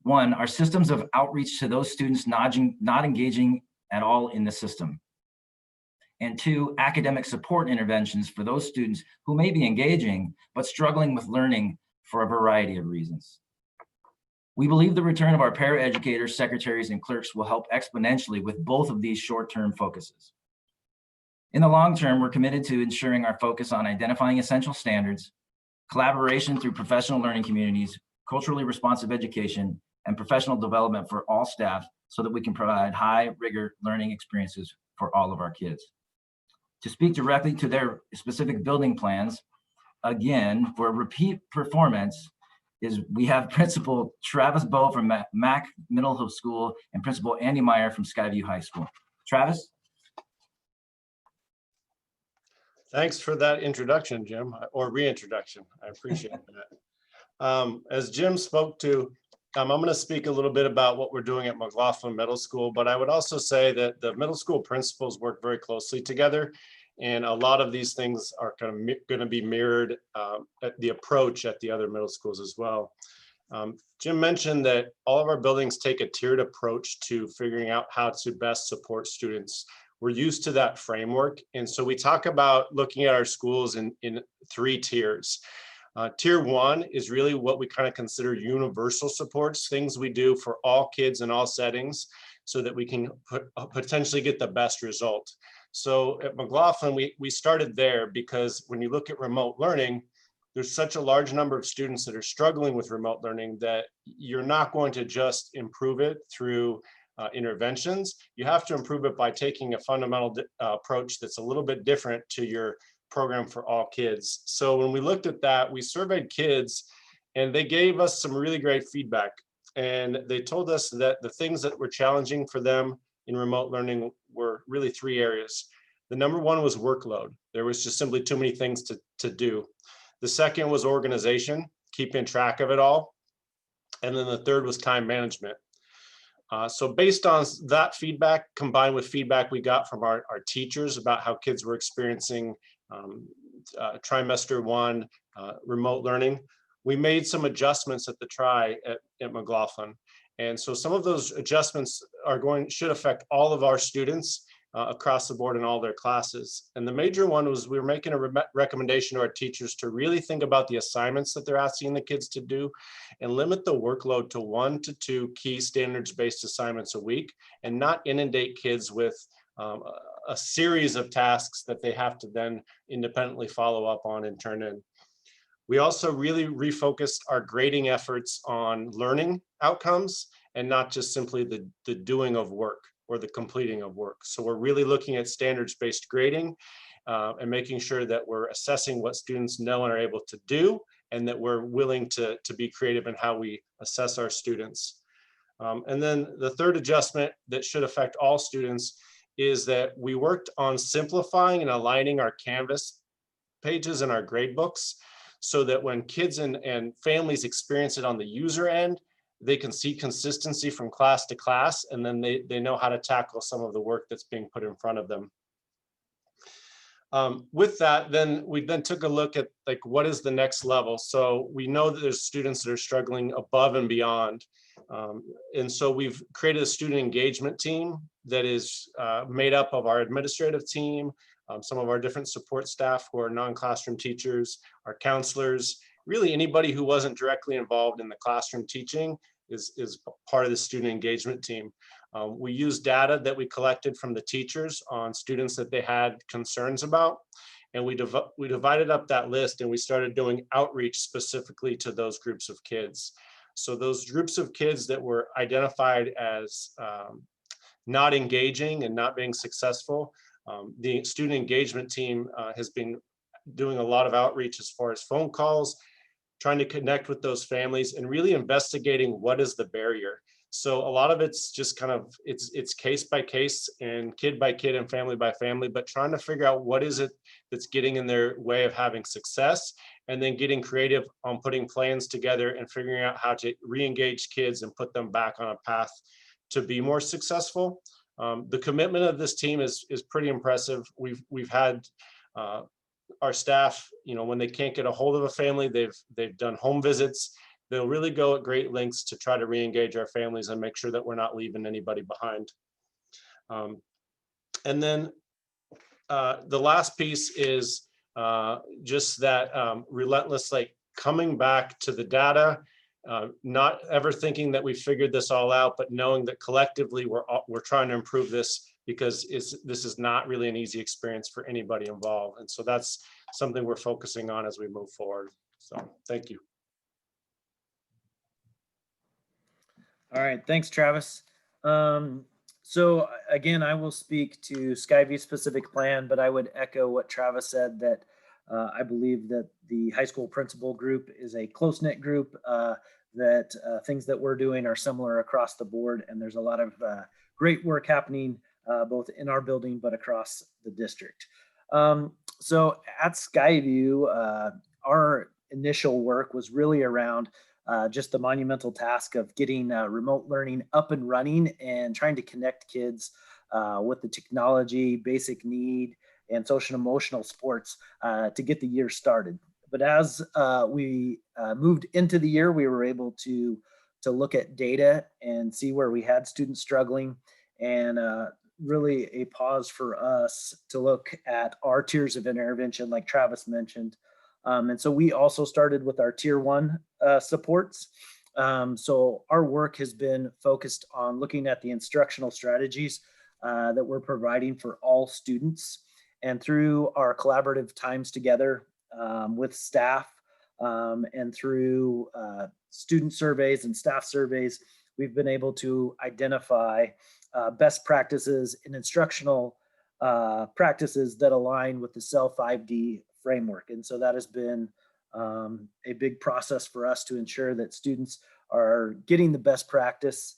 Speaker 17: 1, our systems of outreach to those students not engaging at all in the system. And 2, academic support interventions for those students who may be engaging, but struggling with learning for a variety of reasons. We believe the return of our paraeducators, secretaries, and clerks will help exponentially with both of these short-term focuses. In the long term, we're committed to ensuring our focus on identifying essential standards, collaboration through professional learning communities, culturally responsive education, and professional development for all staff so that we can provide high rigor learning experiences for all of our kids. To speak directly to their specific building plans, again, for repeat performance, we have Principal Travis Bowe from Mac Middle School and Principal Andy Meyer from Skyview High School. Travis?
Speaker 14: Thanks for that introduction, Jim, or reintroduction. I appreciate that. As Jim spoke to, I'm going to speak a little bit about what we're doing at McLaughlin Middle School, but I would also say that the middle school principals work very closely together, and a lot of these things are going to be mirrored at the approach at the other middle schools as well. Jim mentioned that all of our buildings take a tiered approach to figuring out how to best support students. We're used to that framework, and so we talk about looking at our schools in 3 tiers. Tier 1 is really what we kind of consider universal supports, things we do for all kids in all settings so that we can potentially get the best result. So at McLaughlin, we started there because when you look at remote learning, there's such a large number of students that are struggling with remote learning that you're not going to just improve it through interventions, you have to improve it by taking a fundamental approach that's a little bit different to your program for all kids. So when we looked at that, we surveyed kids and they gave us some really great feedback. And they told us that the things that were challenging for them in remote learning were really 3 areas. The number one was workload. There was just simply too many things to do. The second was organization, keeping track of it all. And then the third was time management. So based on that feedback, combined with feedback we got from our teachers about how kids were experiencing trimester 1 remote learning, we made some adjustments at the try at McLaughlin. And so some of those adjustments should affect all of our students across the board in all their classes. And the major one was we were making a recommendation to our teachers to really think about the assignments that they're asking the kids to do and limit the workload to 1 to 2 key standards-based assignments a week and not inundate kids with a series of tasks that they have to then independently follow up on and turn in. We also really refocused our grading efforts on learning outcomes and not just simply the doing of work or the completing of work. So we're really looking at standards-based grading and making sure that we're assessing what students know and are able to do, and that we're willing to be creative in how we assess our students. And then the third adjustment that should affect all students is that we worked on simplifying and aligning our Canvas pages in our grade books so that when kids and families experience it on the user end, they can see consistency from class to class, and then they know how to tackle some of the work that's being put in front of them. With that, we took a look at like, what is the next level? So we know that there's students that are struggling above and beyond. And so we've created a student engagement team that is made up of our administrative team, some of our different support staff who are non-classroom teachers, our counselors, really anybody who wasn't directly involved in the classroom teaching is part of the student engagement team. We use data that we collected from the teachers on students that they had concerns about, and we divided up that list and we started doing outreach specifically to those groups of kids. So those groups of kids that were identified as not engaging and not being successful, the student engagement team has been doing a lot of outreach as far as phone calls, trying to connect with those families and really investigating what is the barrier. So a lot of it's just kind of, it's case by case and kid by kid and family by family, but trying to figure out what is it that's getting in their way of having success, and then getting creative on putting plans together and figuring out how to re-engage kids and put them back on a path to be more successful. The commitment of this team is pretty impressive. We've had our staff, when they can't get a hold of a family, they've done home visits. They'll really go at great lengths to try to re-engage our families and make sure that we're not leaving anybody behind. And then the last piece is just that relentless, like, coming back to the data, not ever thinking that we figured this all out, but knowing that collectively we're trying to improve this, because this is not really an easy experience for anybody involved. And so that's something we're focusing on as we move forward. So thank you.
Speaker 13: All right, thanks, Travis. So again, I will speak to Skyview specific plan, but I would echo what Travis said, that I believe that the high school principal group is a close-knit group, that things that we're doing are similar across the board, and there's a lot of great work happening both in our building but across the district. So at Skyview, our initial work was really around just the monumental task of getting remote learning up and running and trying to connect kids with the technology, basic need, and social and emotional supports to get the year started. But as we moved into the year, we were able to look at data and see where we had students struggling, and really a pause for us to look at our tiers of intervention, like Travis mentioned. And so we also started with our tier 1 supports. So our work has been focused on looking at the instructional strategies that we're providing for all students. And through our collaborative times together with staff and through student surveys and staff surveys, we've been able to identify best practices and instructional practices that align with the CEL 5D framework. And so that has been a big process for us to ensure that students are getting the best practice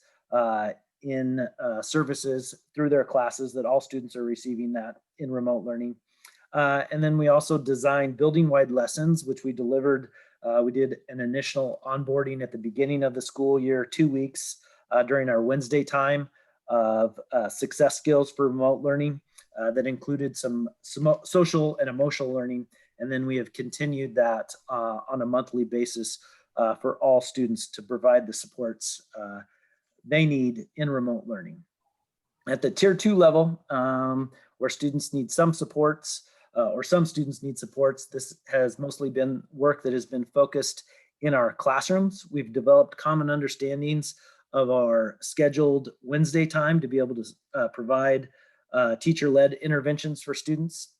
Speaker 13: in services through their classes, that all students are receiving that in remote learning. And then we also designed building-wide lessons, which we delivered. We did an initial onboarding at the beginning of the school year, 2 weeks during our Wednesday time of success skills for remote learning that included some social and emotional learning. And then we have continued that on a monthly basis for all students to provide the supports they need in remote learning. At the tier 2 level, where students need some supports or some students need supports, this has mostly been work that has been focused in our classrooms. We've developed common understandings of our scheduled Wednesday time to be able to provide teacher-led interventions for students.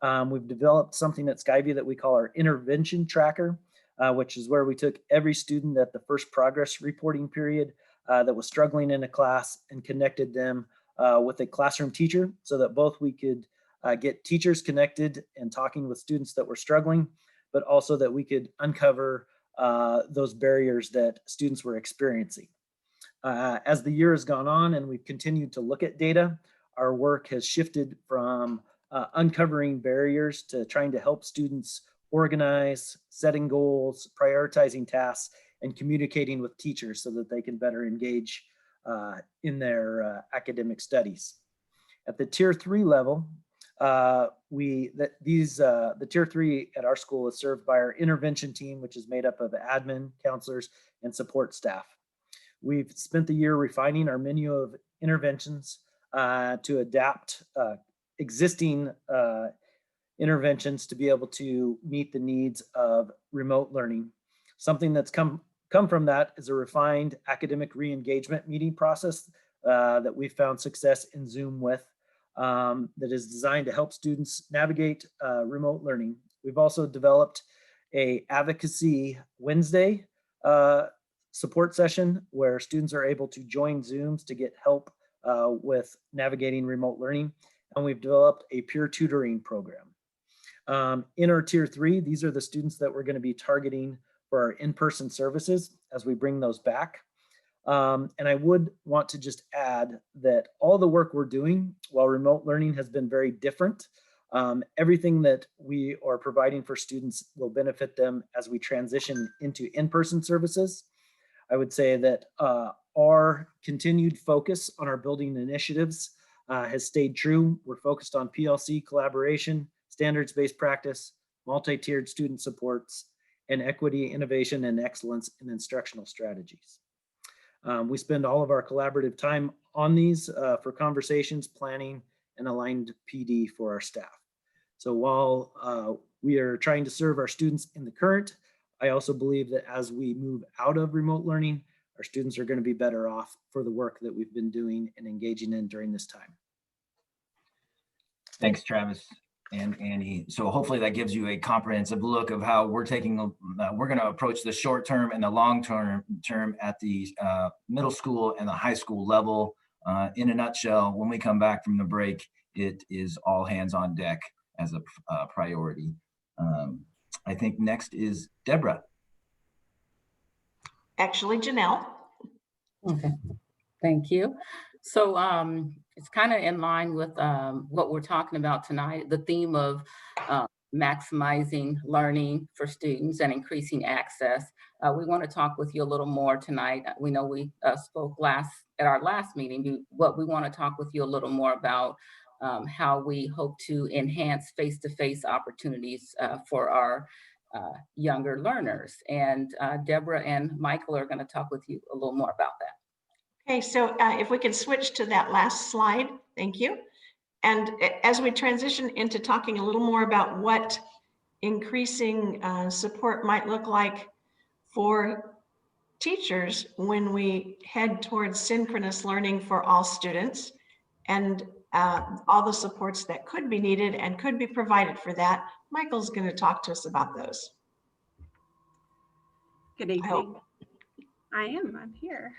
Speaker 13: We've developed something at Skyview that we call our intervention tracker, which is where we took every student at the first progress reporting period that was struggling in a class and connected them with a classroom teacher, so that both we could get teachers connected and talking with students that were struggling, but also that we could uncover those barriers that students were experiencing. As the year has gone on and we've continued to look at data, our work has shifted from uncovering barriers to trying to help students organize, setting goals, prioritizing tasks, and communicating with teachers so that they can better engage in their academic studies. At the tier 3 level, the tier 3 at our school is served by our intervention team, which is made up of admin, counselors, and support staff. We've spent the year refining our menu of interventions to adapt existing interventions to be able to meet the needs of remote learning. Something that's come from that is a refined academic re-engagement meeting process that we found success in Zoom with, that is designed to help students navigate remote learning. We've also developed a advocacy Wednesday support session where students are able to join Zooms to get help with navigating remote learning. And we've developed a peer tutoring program. In our tier 3, these are the students that we're going to be targeting for our in-person services as we bring those back. And I would want to just add that all the work we're doing while remote learning has been very different, everything that we are providing for students will benefit them as we transition into in-person services. I would say that our continued focus on our building initiatives has stayed true. We're focused on PLC collaboration, standards-based practice, multi-tiered student supports, and equity, innovation, and excellence in instructional strategies. We spend all of our collaborative time on these for conversations, planning, and aligned PD for our staff. So while we are trying to serve our students in the current, I also believe that as we move out of remote learning, our students are going to be better off for the work that we've been doing and engaging in during this time.
Speaker 17: Thanks, Travis and Andy. So hopefully that gives you a comprehensive look of how we're taking, we're going to approach the short term and the long term at the middle school and the high school level. In a nutshell, when we come back from the break, it is all hands on deck as a priority. I think next is Deborah.
Speaker 18: Actually, Janelle.
Speaker 19: Okay, thank you. So it's kind of in line with what we're talking about tonight, the theme of maximizing learning for students and increasing access. We want to talk with you a little more tonight. We know we spoke at our last meeting, but we want to talk with you a little more about how we hope to enhance face-to-face opportunities for our younger learners. And Deborah and Michael are going to talk with you a little more about that.
Speaker 18: Okay, so if we could switch to that last slide, thank you. And as we transition into talking a little more about what increasing support might look like for teachers when we head towards synchronous learning for all students and all the supports that could be needed and could be provided for that, Michael's going to talk to us about those.
Speaker 20: Good evening. I'm here.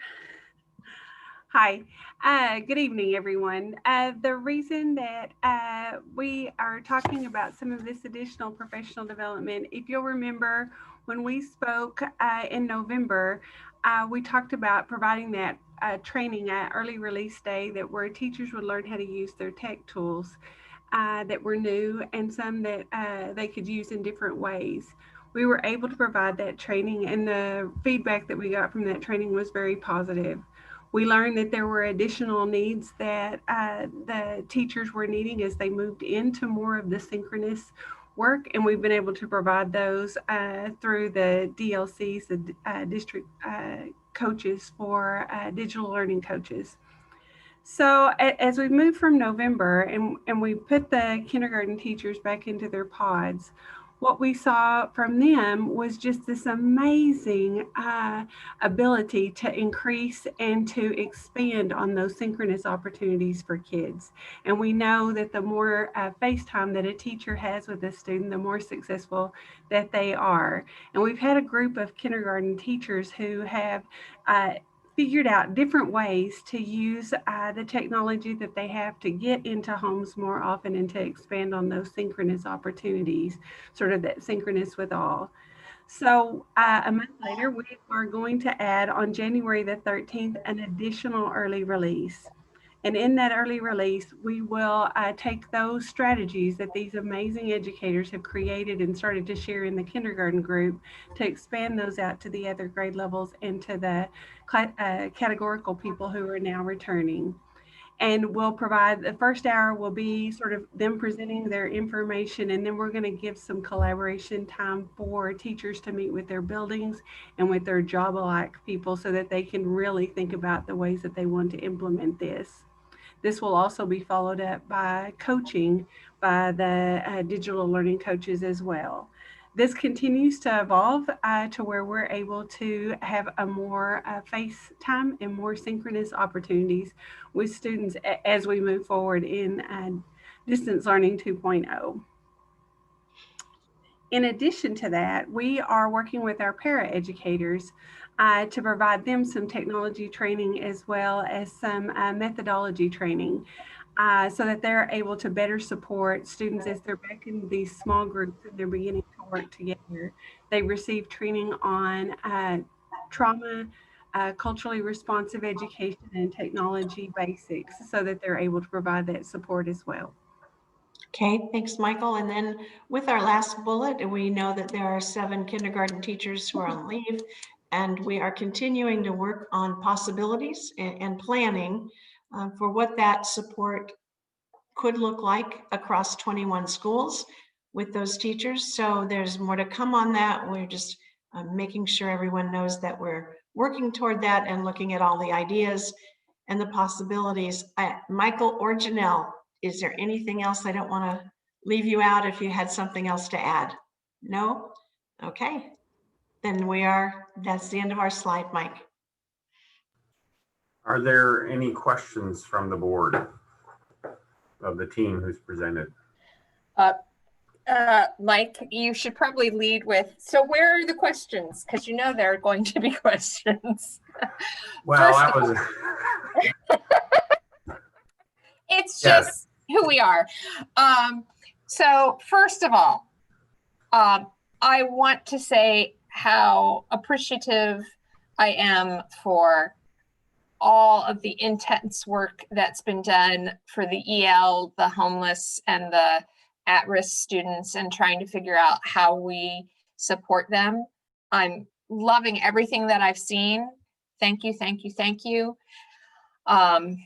Speaker 20: Hi, good evening, everyone. The reason that we are talking about some of this additional professional development, if you'll remember when we spoke in November, we talked about providing that training at early release day that where teachers would learn how to use their tech tools that were new and some that they could use in different ways. We were able to provide that training, and the feedback that we got from that training was very positive. We learned that there were additional needs that the teachers were needing as they moved into more of the synchronous work, and we've been able to provide those through the DLCs, the district coaches for digital learning coaches. So as we move from November and we put the kindergarten teachers back into their pods, what we saw from them was just this amazing ability to increase and to expand on those synchronous opportunities for kids. And we know that the more face time that a teacher has with a student, the more successful that they are. And we've had a group of kindergarten teachers who have figured out different ways to use the technology that they have to get into homes more often and to expand on those synchronous opportunities, sort of that synchronous with all. So a month later, we are going to add on January the 13th an additional early release. And in that early release, we will take those strategies that these amazing educators have created and started to share in the kindergarten group to expand those out to the other grade levels and to the categorical people who are now returning. And we'll provide, the first hour will be sort of them presenting their information, and then we're going to give some collaboration time for teachers to meet with their buildings and with their job-alike people so that they can really think about the ways that they want to implement this. This will also be followed up by coaching by the digital learning coaches as well. This continues to evolve to where we're able to have a more face time and more synchronous opportunities with students as we move forward in distance learning 2.0. In addition to that, we are working with our paraeducators to provide them some technology training as well as some methodology training so that they're able to better support students as they're back in these small groups and they're beginning to work together. They receive training on trauma, culturally responsive education, and technology basics so that they're able to provide that support as well.
Speaker 18: Okay, thanks, Michael. And then with our last bullet, we know that there are 7 kindergarten teachers who are on leave, and we are continuing to work on possibilities and planning for what that support could look like across 21 schools with those teachers. So there's more to come on that. We're just making sure everyone knows that we're working toward that and looking at all the ideas and the possibilities. Michael or Janelle, is there anything else? I don't want to leave you out if you had something else to add. No? Okay. Then that's the end of our slide, Mike.
Speaker 10: Are there any questions from the board of the team who's presented?
Speaker 7: Mike, you should probably lead with, so where are the questions? Because you know there are going to be questions.
Speaker 10: Well,
Speaker 7: it's just who we are. So first of all, I want to say how appreciative I am for all of the intense work that's been done for the EL, the homeless, and the at-risk students, and trying to figure out how we support them. I'm loving everything that I've seen. Thank you, thank you, thank you. And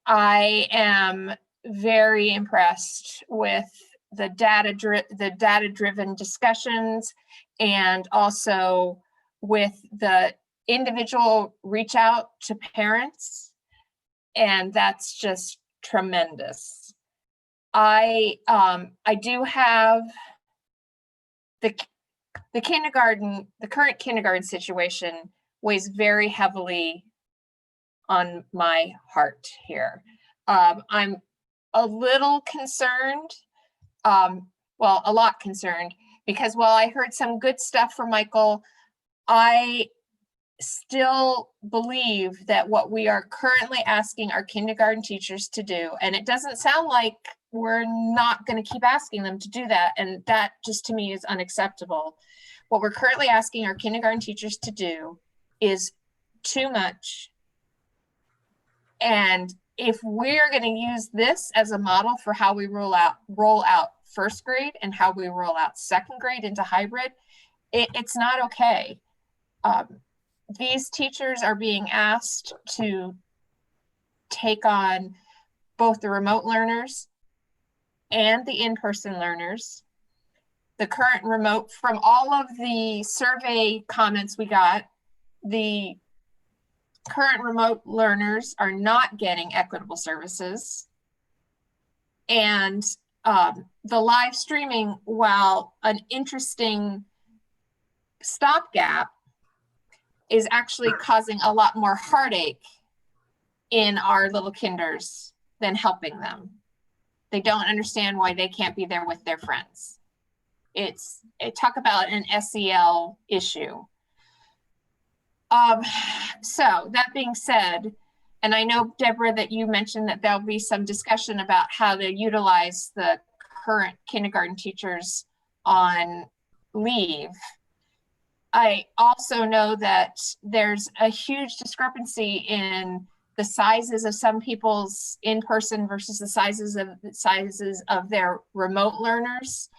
Speaker 7: I am very impressed with the data-driven discussions, and also with the individual reach out to parents. And that's just tremendous. I do have the kindergarten, the current kindergarten situation weighs very heavily on my heart here. I'm a little concerned, well, a lot concerned, because while I heard some good stuff from Michael, I still believe that what we are currently asking our kindergarten teachers to do, and it doesn't sound like we're not going to keep asking them to do that, and that just to me is unacceptable. What we're currently asking our kindergarten teachers to do is too much. And if we're going to use this as a model for how we roll out first grade and how we roll out second grade into hybrid, it's not okay. These teachers are being asked to take on both the remote learners and the in-person learners. The current remote, from all of the survey comments we got, the current remote learners are not getting equitable services. And the live streaming, while an interesting stopgap, is actually causing a lot more heartache in our little kinders than helping them. They don't understand why they can't be there with their friends. Talk about an SEL issue. So that being said, and I know, Deborah, that you mentioned that there'll be some discussion about how to utilize the current kindergarten teachers on leave. I also know that there's a huge discrepancy in the sizes of some people's in-person versus the sizes of their remote learners.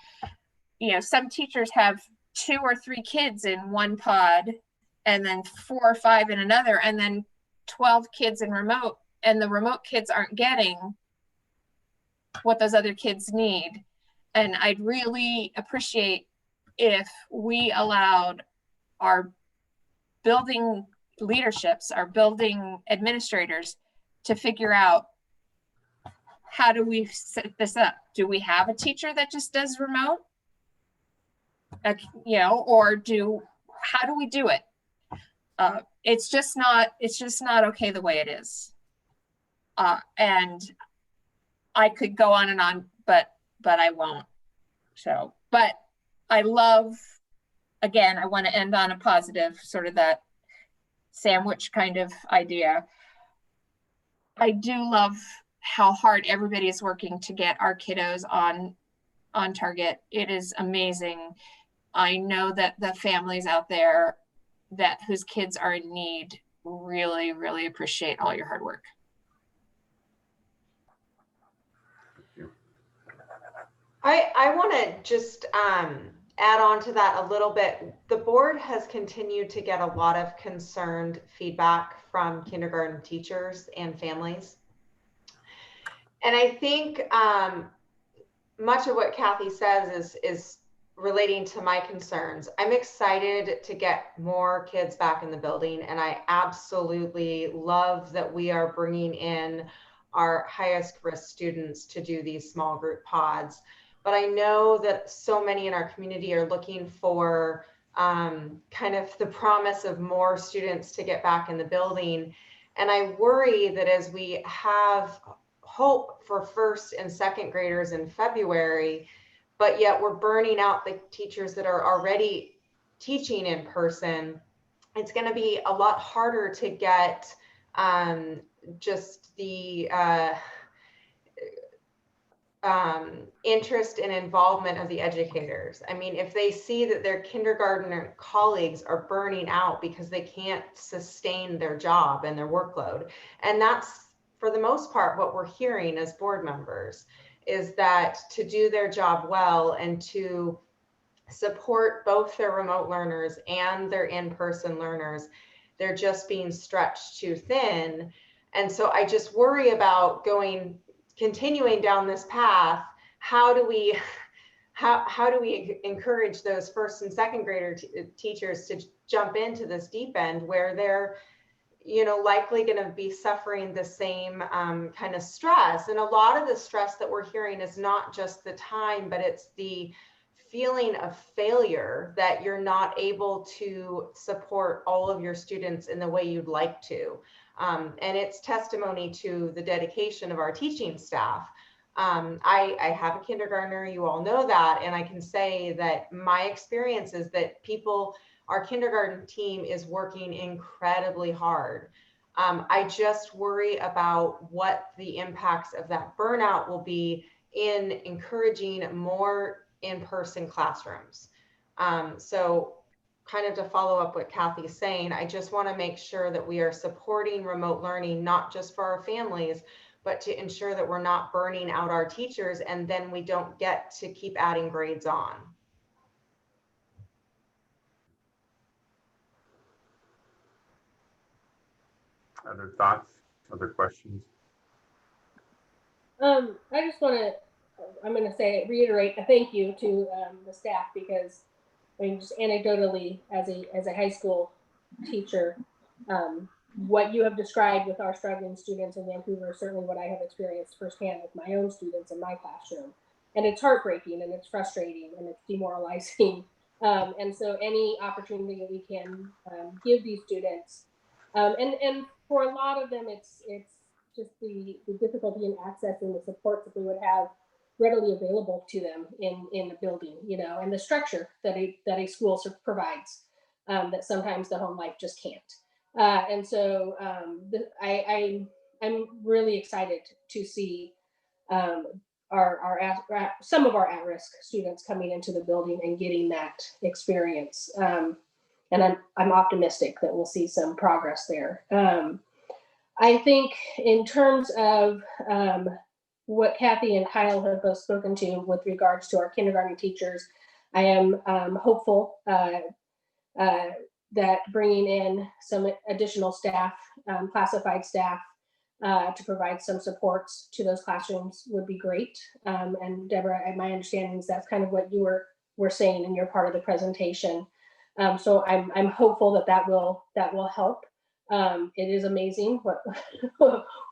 Speaker 7: You know, some teachers have 2 or 3 kids in one pod, and then 4 or 5 in another, and then 12 kids in remote, and the remote kids aren't getting what those other kids need. And I'd really appreciate if we allowed our building leaderships, our building administrators, to figure out, how do we set this up? Do we have a teacher that just does remote? You know, or how do we do it? It's just not okay the way it is. And I could go on and on, but I won't. So, but I love, again, I want to end on a positive, sort of that sandwich kind of idea. I do love how hard everybody is working to get our kiddos on target. It is amazing. I know that the families out there whose kids are in need really, really appreciate all your hard work.
Speaker 6: I want to just add on to that a little bit. The board has continued to get a lot of concerned feedback from kindergarten teachers and families. And I think much of what Kathy says is relating to my concerns. I'm excited to get more kids back in the building, and I absolutely love that we are bringing in our highest risk students to do these small group pods. But I know that so many in our community are looking for kind of the promise of more students to get back in the building. And I worry that as we have hope for first and second graders in February, but yet we're burning out the teachers that are already teaching in person, it's going to be a lot harder to get just the interest and involvement of the educators. I mean, if they see that their kindergarten colleagues are burning out because they can't sustain their job and their workload, and that's for the most part what we're hearing as board members, is that to do their job well and to support both their remote learners and their in-person learners, they're just being stretched too thin. And so I just worry about continuing down this path. How do we encourage those first and second grader teachers to jump into this deep end where they're, you know, likely going to be suffering the same kind of stress? And a lot of the stress that we're hearing is not just the time, but it's the feeling of failure, that you're not able to support all of your students in the way you'd like to. And it's testimony to the dedication of our teaching staff. I have a kindergartner, you all know that, and I can say that my experience is that people our kindergarten team is working incredibly hard. I just worry about what the impacts of that burnout will be in encouraging more in-person classrooms. So kind of to follow up what Kathy's saying, I just want to make sure that we are supporting remote learning, not just for our families, but to ensure that we're not burning out our teachers and then we don't get to keep adding grades on.
Speaker 10: Other thoughts, other questions?
Speaker 1: I just want to, I'm going to reiterate a thank you to the staff, because I mean, just anecdotally, as a high school teacher, what you have described with our struggling students in Vancouver is certainly what I have experienced firsthand with my own students in my classroom. And it's heartbreaking and it's frustrating and it's demoralizing. And so any opportunity that we can give these students, and for a lot of them, it's just the difficulty in accessing the supports that we would have readily available to them in the building, you know, and the structure that a school provides, that sometimes the home life just can't. And so I'm really excited to see some of our at-risk students coming into the building and getting that experience. And I'm optimistic that we'll see some progress there. I think in terms of what Kathy and Kyle have both spoken to with regards to our kindergarten teachers, I am hopeful that bringing in some additional staff, classified staff, to provide some supports to those classrooms would be great. And Deborah, my understanding is that's kind of what you were saying in your part of the presentation. So I'm hopeful that will help. It is amazing what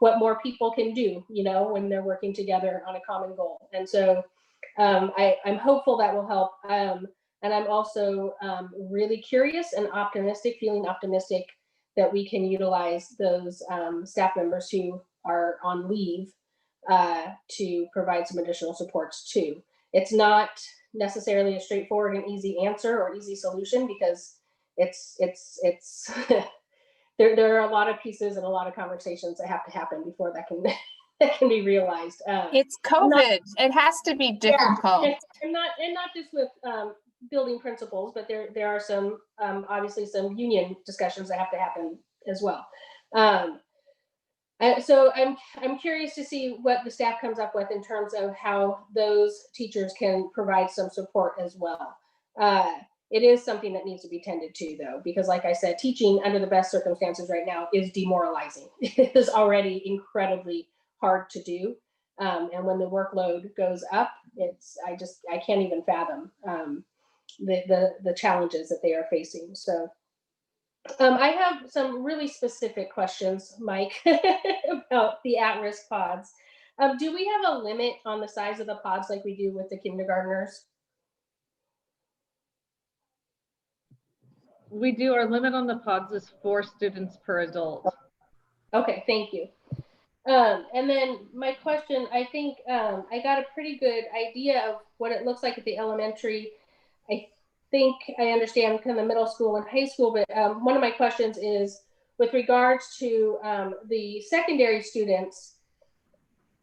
Speaker 1: more people can do, you know, when they're working together on a common goal. And so I'm hopeful that will help. And I'm also really curious and feeling optimistic that we can utilize those staff members who are on leave to provide some additional supports too. It's not necessarily a straightforward and easy answer or easy solution, because it's there are a lot of pieces and a lot of conversations that have to happen before that can be realized.
Speaker 7: It's COVID. It has to be difficult.
Speaker 1: Yeah, and not just with building principals, but there are some obviously some union discussions that have to happen as well. So I'm curious to see what the staff comes up with in terms of how those teachers can provide some support as well. It is something that needs to be tended to, though, because like I said, teaching under the best circumstances right now is demoralizing. It is already incredibly hard to do. And when the workload goes up, I can't even fathom the challenges that they are facing. So I have some really specific questions, Mike, about the at-risk pods. Do we have a limit on the size of the pods like we do with the kindergartners?
Speaker 16: We do. Our limit on the pods is 4 students per adult.
Speaker 1: Okay, thank you. And then my question, I think I got a pretty good idea of what it looks like at the elementary. I think I understand kind of middle school and high school, but one of my questions is with regards to the secondary students,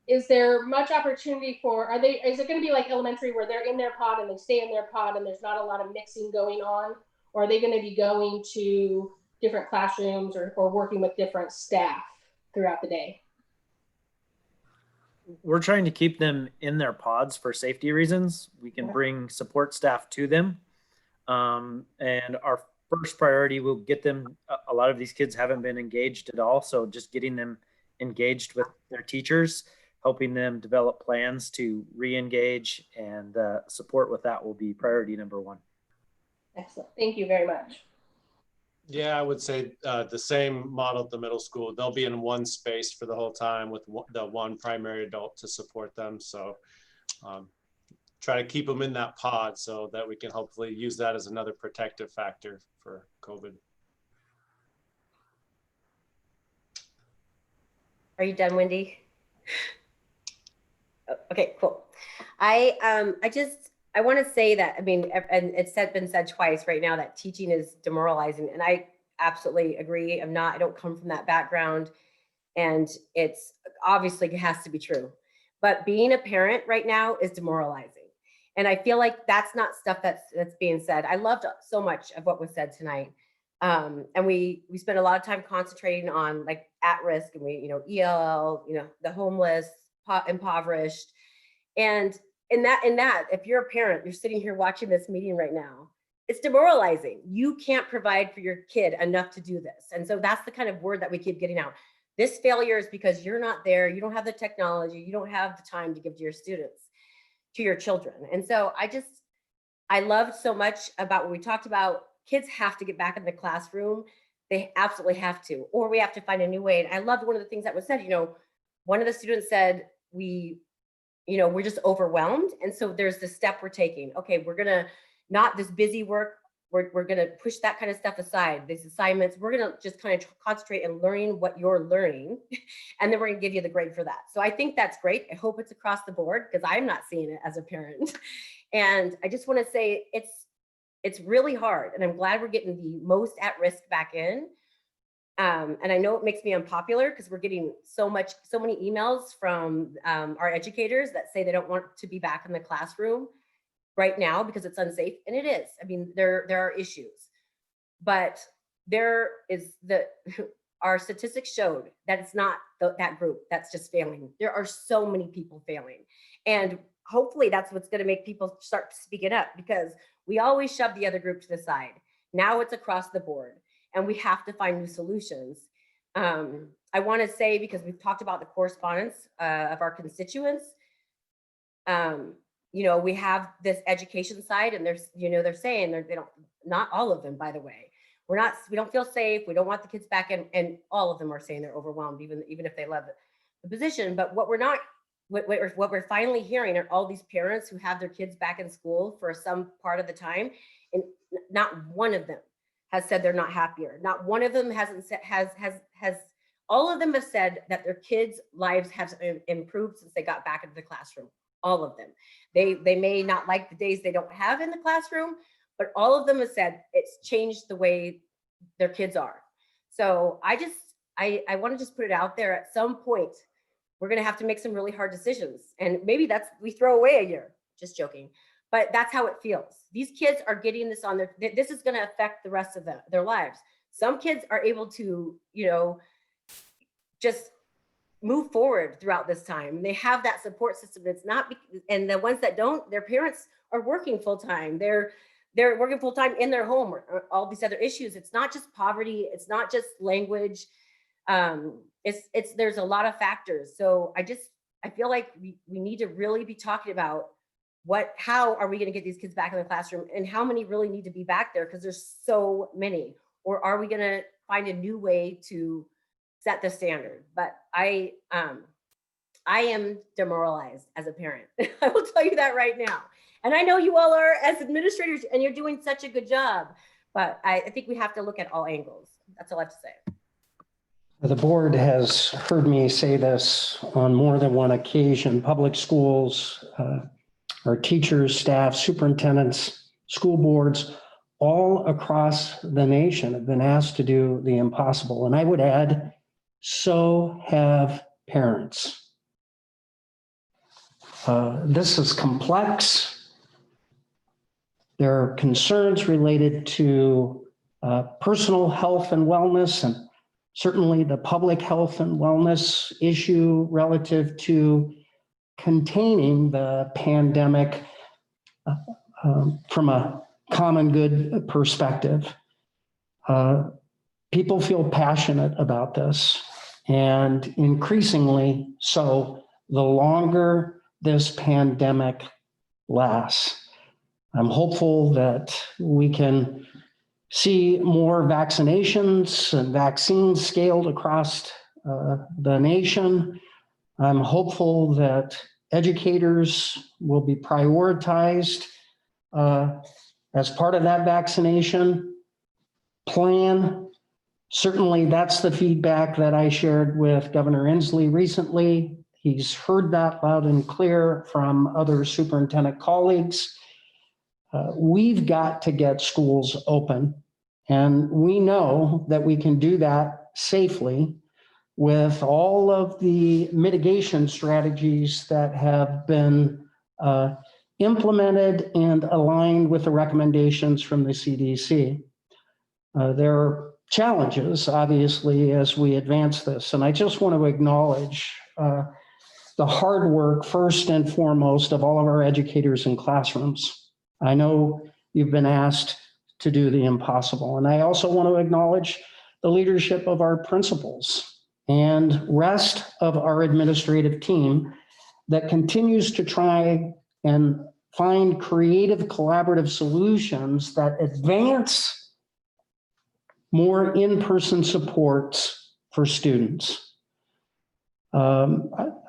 Speaker 1: is there much opportunity for, is it going to be like elementary where they're in their pod and they stay in their pod and there's not a lot of mixing going on? Or are they going to be going to different classrooms or working with different staff throughout the day?
Speaker 13: We're trying to keep them in their pods for safety reasons. We can bring support staff to them. And our first priority will get them, a lot of these kids haven't been engaged at all. So just getting them engaged with their teachers, helping them develop plans to re-engage, and support with that will be priority number 1.
Speaker 1: Excellent. Thank you very much.
Speaker 14: Yeah, I would say the same model at the middle school. They'll be in one space for the whole time with the one primary adult to support them. So try to keep them in that pod so that we can hopefully use that as another protective factor for COVID.
Speaker 21: Are you done, Wendy? Okay, cool. I just I want to say that, I mean, and it's been said twice right now that teaching is demoralizing. And I absolutely agree. I don't come from that background. And it's obviously it has to be true. But being a parent right now is demoralizing. And I feel like that's not stuff that's being said. I loved so much of what was said tonight. And we spent a lot of time concentrating on like at risk, and ELL, the homeless, impoverished. And in that, if you're a parent, you're sitting here watching this meeting right now, it's demoralizing. You can't provide for your kid enough to do this. And so that's the kind of word that we keep getting out. This failure is because you're not there. You don't have the technology. You don't have the time to give to your students, to your children. And so I loved so much about what we talked about. Kids have to get back in the classroom. They absolutely have to, or we have to find a new way. And I loved one of the things that was said, one of the students said, we're just overwhelmed. And so there's the step we're taking. Okay, we're gonna, not this busy work, we're gonna push that kind of stuff aside, these assignments, we're gonna just kind of concentrate on learning what you're learning. And then we're gonna give you the grade for that. So I think that's great. I hope it's across the board because I'm not seeing it as a parent. And I just wanna say it's really hard. And I'm glad we're getting the most at risk back in. And I know it makes me unpopular because we're getting so many emails from our educators that say they don't want to be back in the classroom right now because it's unsafe. And it is. I mean, there are issues, but our statistics showed that it's not that group that's just failing. There are so many people failing. And hopefully that's what's going to make people start speaking up, because we always shove the other group to the side. Now it's across the board. And we have to find new solutions. I want to say, because we've talked about the correspondence of our constituents, we have this education side, and they're saying they don't, not all of them, by the way, we don't feel safe. We don't want the kids back in, and all of them are saying they're overwhelmed, even if they love the position. But what we're finally hearing are all these parents who have their kids back in school for some part of the time, and not one of them has said they're not happier. Not one of them all of them have said that their kids' lives have improved since they got back into the classroom. All of them. They may not like the days they don't have in the classroom, but all of them have said it's changed the way their kids are. So I want to just put it out there. At some point, we're going to have to make some really hard decisions. And maybe we throw away a year, just joking. But that's how it feels. These kids are getting this on this is going to affect the rest of their lives. Some kids are able to, just move forward throughout this time. They have that support system. It's not, and the ones that don't, their parents are working full time. They're working full time in their home, or all these other issues. It's not just poverty. It's not just language. There's a lot of factors. So I feel like we need to really be talking about how are we going to get these kids back in the classroom, and how many really need to be back there, because there's so many. Or are we going to find a new way to set the standard? But I am demoralized as a parent. I will tell you that right now. And I know you all are as administrators, and you're doing such a good job. But I think we have to look at all angles. That's all I have to say.
Speaker 3: The board has heard me say this on more than one occasion. Public schools, our teachers, staff, superintendents, school boards, all across the nation have been asked to do the impossible. And I would add, so have parents. This is complex. There are concerns related to personal health and wellness, and certainly the public health and wellness issue relative to containing the pandemic from a common good perspective. People feel passionate about this, and increasingly so the longer this pandemic lasts. I'm hopeful that we can see more vaccinations and vaccines scaled across the nation. I'm hopeful that educators will be prioritized as part of that vaccination plan. Certainly, that's the feedback that I shared with Governor Inslee recently. He's heard that loud and clear from other superintendent colleagues. We've got to get schools open, and we know that we can do that safely with all of the mitigation strategies that have been implemented and aligned with the recommendations from the CDC. There are challenges, obviously, as we advance this, and I just want to acknowledge the hard work, first and foremost, of all of our educators in classrooms. I know you've been asked to do the impossible, and I also want to acknowledge the leadership of our principals and rest of our administrative team that continues to try and find creative collaborative solutions that advance more in-person supports for students.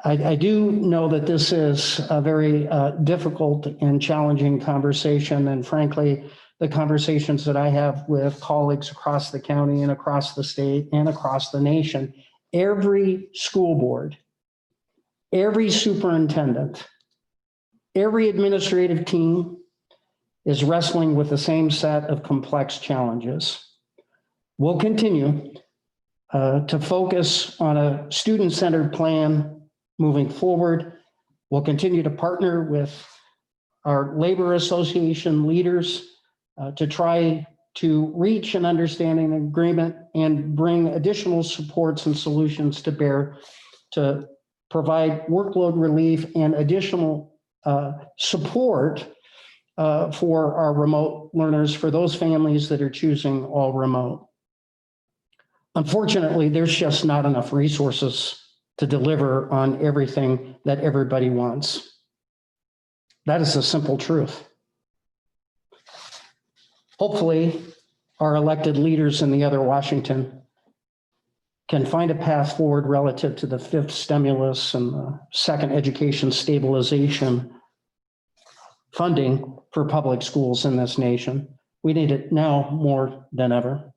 Speaker 3: I do know that this is a very difficult and challenging conversation, and frankly, the conversations that I have with colleagues across the county and across the state and across the nation, every school board, every superintendent, every administrative team is wrestling with the same set of complex challenges. We'll continue to focus on a student-centered plan moving forward. We'll continue to partner with our labor association leaders to try to reach an understanding and agreement and bring additional supports and solutions to bear to provide workload relief and additional support for our remote learners, for those families that are choosing all remote. Unfortunately, there's just not enough resources to deliver on everything that everybody wants. That is the simple truth. Hopefully, our elected leaders in the other Washington can find a path forward relative to the fifth stimulus and the second education stabilization funding for public schools in this nation. We need it now more than ever.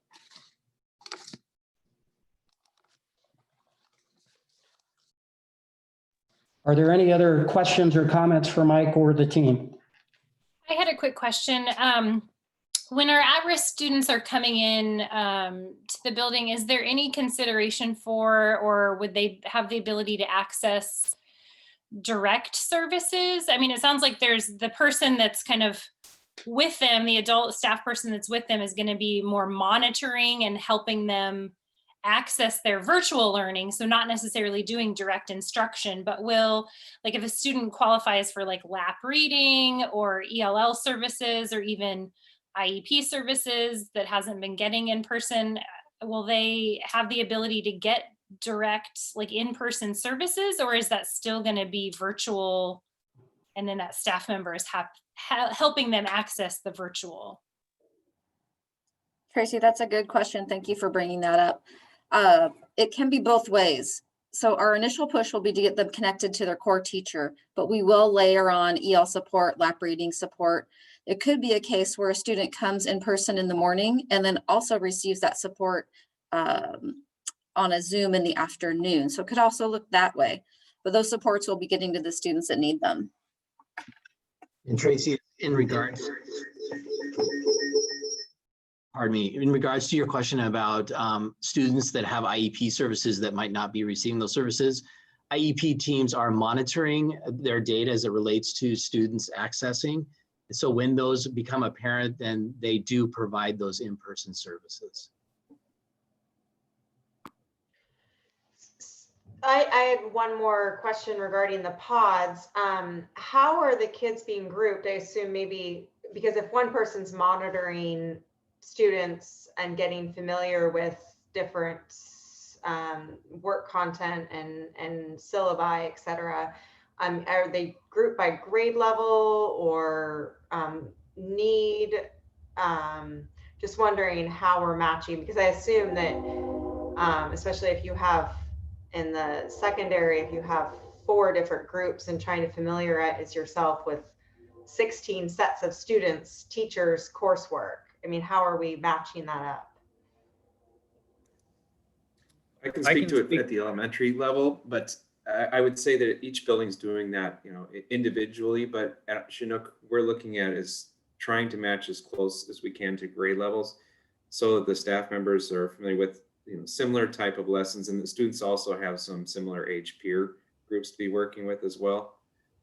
Speaker 3: Are there any other questions or comments for Mike or the team?
Speaker 2: I had a quick question. When our at-risk students are coming in to the building, is there any consideration for, or would they have the ability to access direct services? I mean, it sounds like there's the person that's kind of with them, the adult staff person that's with them is going to be more monitoring and helping them access their virtual learning. So not necessarily doing direct instruction, but will, like if a student qualifies for like lap reading or ELL services or even IEP services that hasn't been getting in person, will they have the ability to get direct like in-person services, or is that still going to be virtual and then that staff member is helping them access the virtual?
Speaker 12: Tracy, that's a good question. Thank you for bringing that up. It can be both ways. So our initial push will be to get them connected to their core teacher, but we will layer on EL support, lap reading support. It could be a case where a student comes in person in the morning and then also receives that support on a Zoom in the afternoon. So it could also look that way, but those supports will be getting to the students that need them.
Speaker 5: And Tracy, in regards, pardon me, in regards to your question about students that have IEP services that might not be receiving those services, IEP teams are monitoring their data as it relates to students accessing. So when those become apparent, then they do provide those in-person services.
Speaker 6: I had one more question regarding the pods. How are the kids being grouped? I assume maybe because if one person's monitoring students and getting familiar with different work content and syllabi, et cetera, are they grouped by grade level or need? Just wondering how we're matching, because I assume that especially if you have in the secondary, if you have 4 different groups and trying to familiarize yourself with 16 sets of students, teachers, coursework, I mean, how are we matching that up?
Speaker 15: I can speak to it at the elementary level, but I would say that each building's doing that, you know, individually, but at Chinook, we're looking at is trying to match as close as we can to grade levels so that the staff members are familiar with similar type of lessons, and the students also have some similar age peer groups to be working with as well.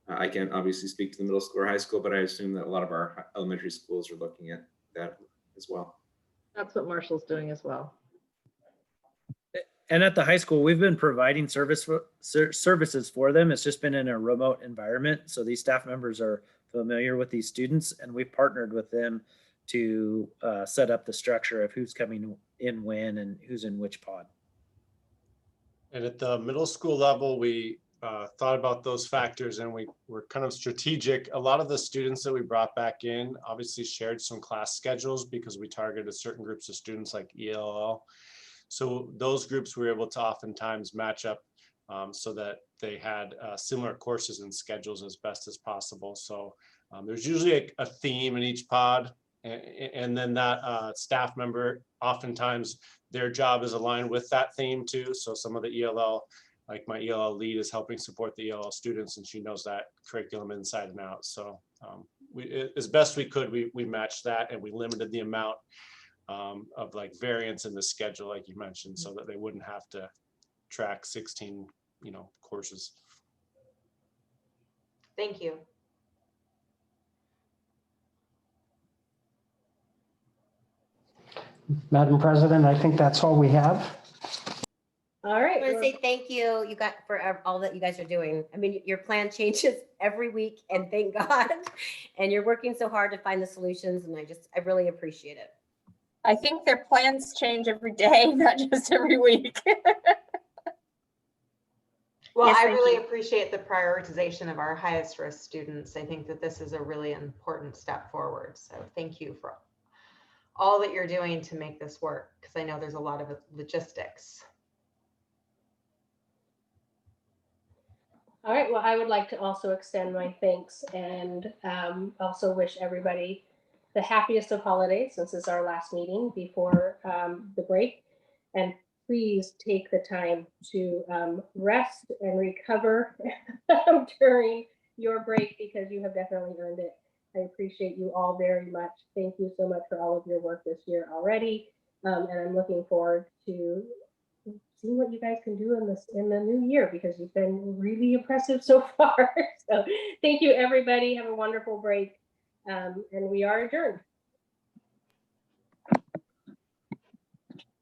Speaker 15: I can't obviously speak to the middle school or high school, but I assume that a lot of our elementary schools are looking at that as well.
Speaker 16: That's what Marshall's doing as well.
Speaker 13: And at the high school, we've been providing services for them. It's just been in a remote environment. So these staff members are familiar with these students, and we've partnered with them to set up the structure of who's coming in when and who's in which pod.
Speaker 14: And at the middle school level, we thought about those factors, and we were kind of strategic. A lot of the students that we brought back in obviously shared some class schedules because we targeted certain groups of students like ELL. So those groups were able to oftentimes match up so that they had similar courses and schedules as best as possible. So there's usually a theme in each pod, and then that staff member, oftentimes their job is aligned with that theme too. So some of the ELL, like my ELL lead, is helping support the ELL students, and she knows that curriculum inside and out. So as best we could, we matched that, and we limited the amount of like variance in the schedule, like you mentioned, so that they wouldn't have to track 16, courses.
Speaker 6: Thank you.
Speaker 3: Madam President, I think that's all we have.
Speaker 1: All right.
Speaker 21: I want to say thank you, for all that you guys are doing. I mean, your plan changes every week, and thank God. And you're working so hard to find the solutions, and I really appreciate it.
Speaker 7: I think their plans change every day, not just every week.
Speaker 6: Well,
Speaker 7: Yes,
Speaker 6: I
Speaker 7: thank
Speaker 6: really
Speaker 7: you.
Speaker 6: appreciate the prioritization of our highest risk students. I think that this is a really important step forward. So thank you for all that you're doing to make this work, because I know there's a lot of logistics.
Speaker 1: All right. Well, I would like to also extend my thanks and also wish everybody the happiest of holidays, since it's our last meeting before the break. And please take the time to rest and recover during your break, because you have definitely earned it. I appreciate you all very much. Thank you so much for all of your work this year already. And I'm looking forward to seeing what you guys can do in the new year, because you've been really impressive so far. So thank you, everybody. Have a wonderful break. And we are adjourned.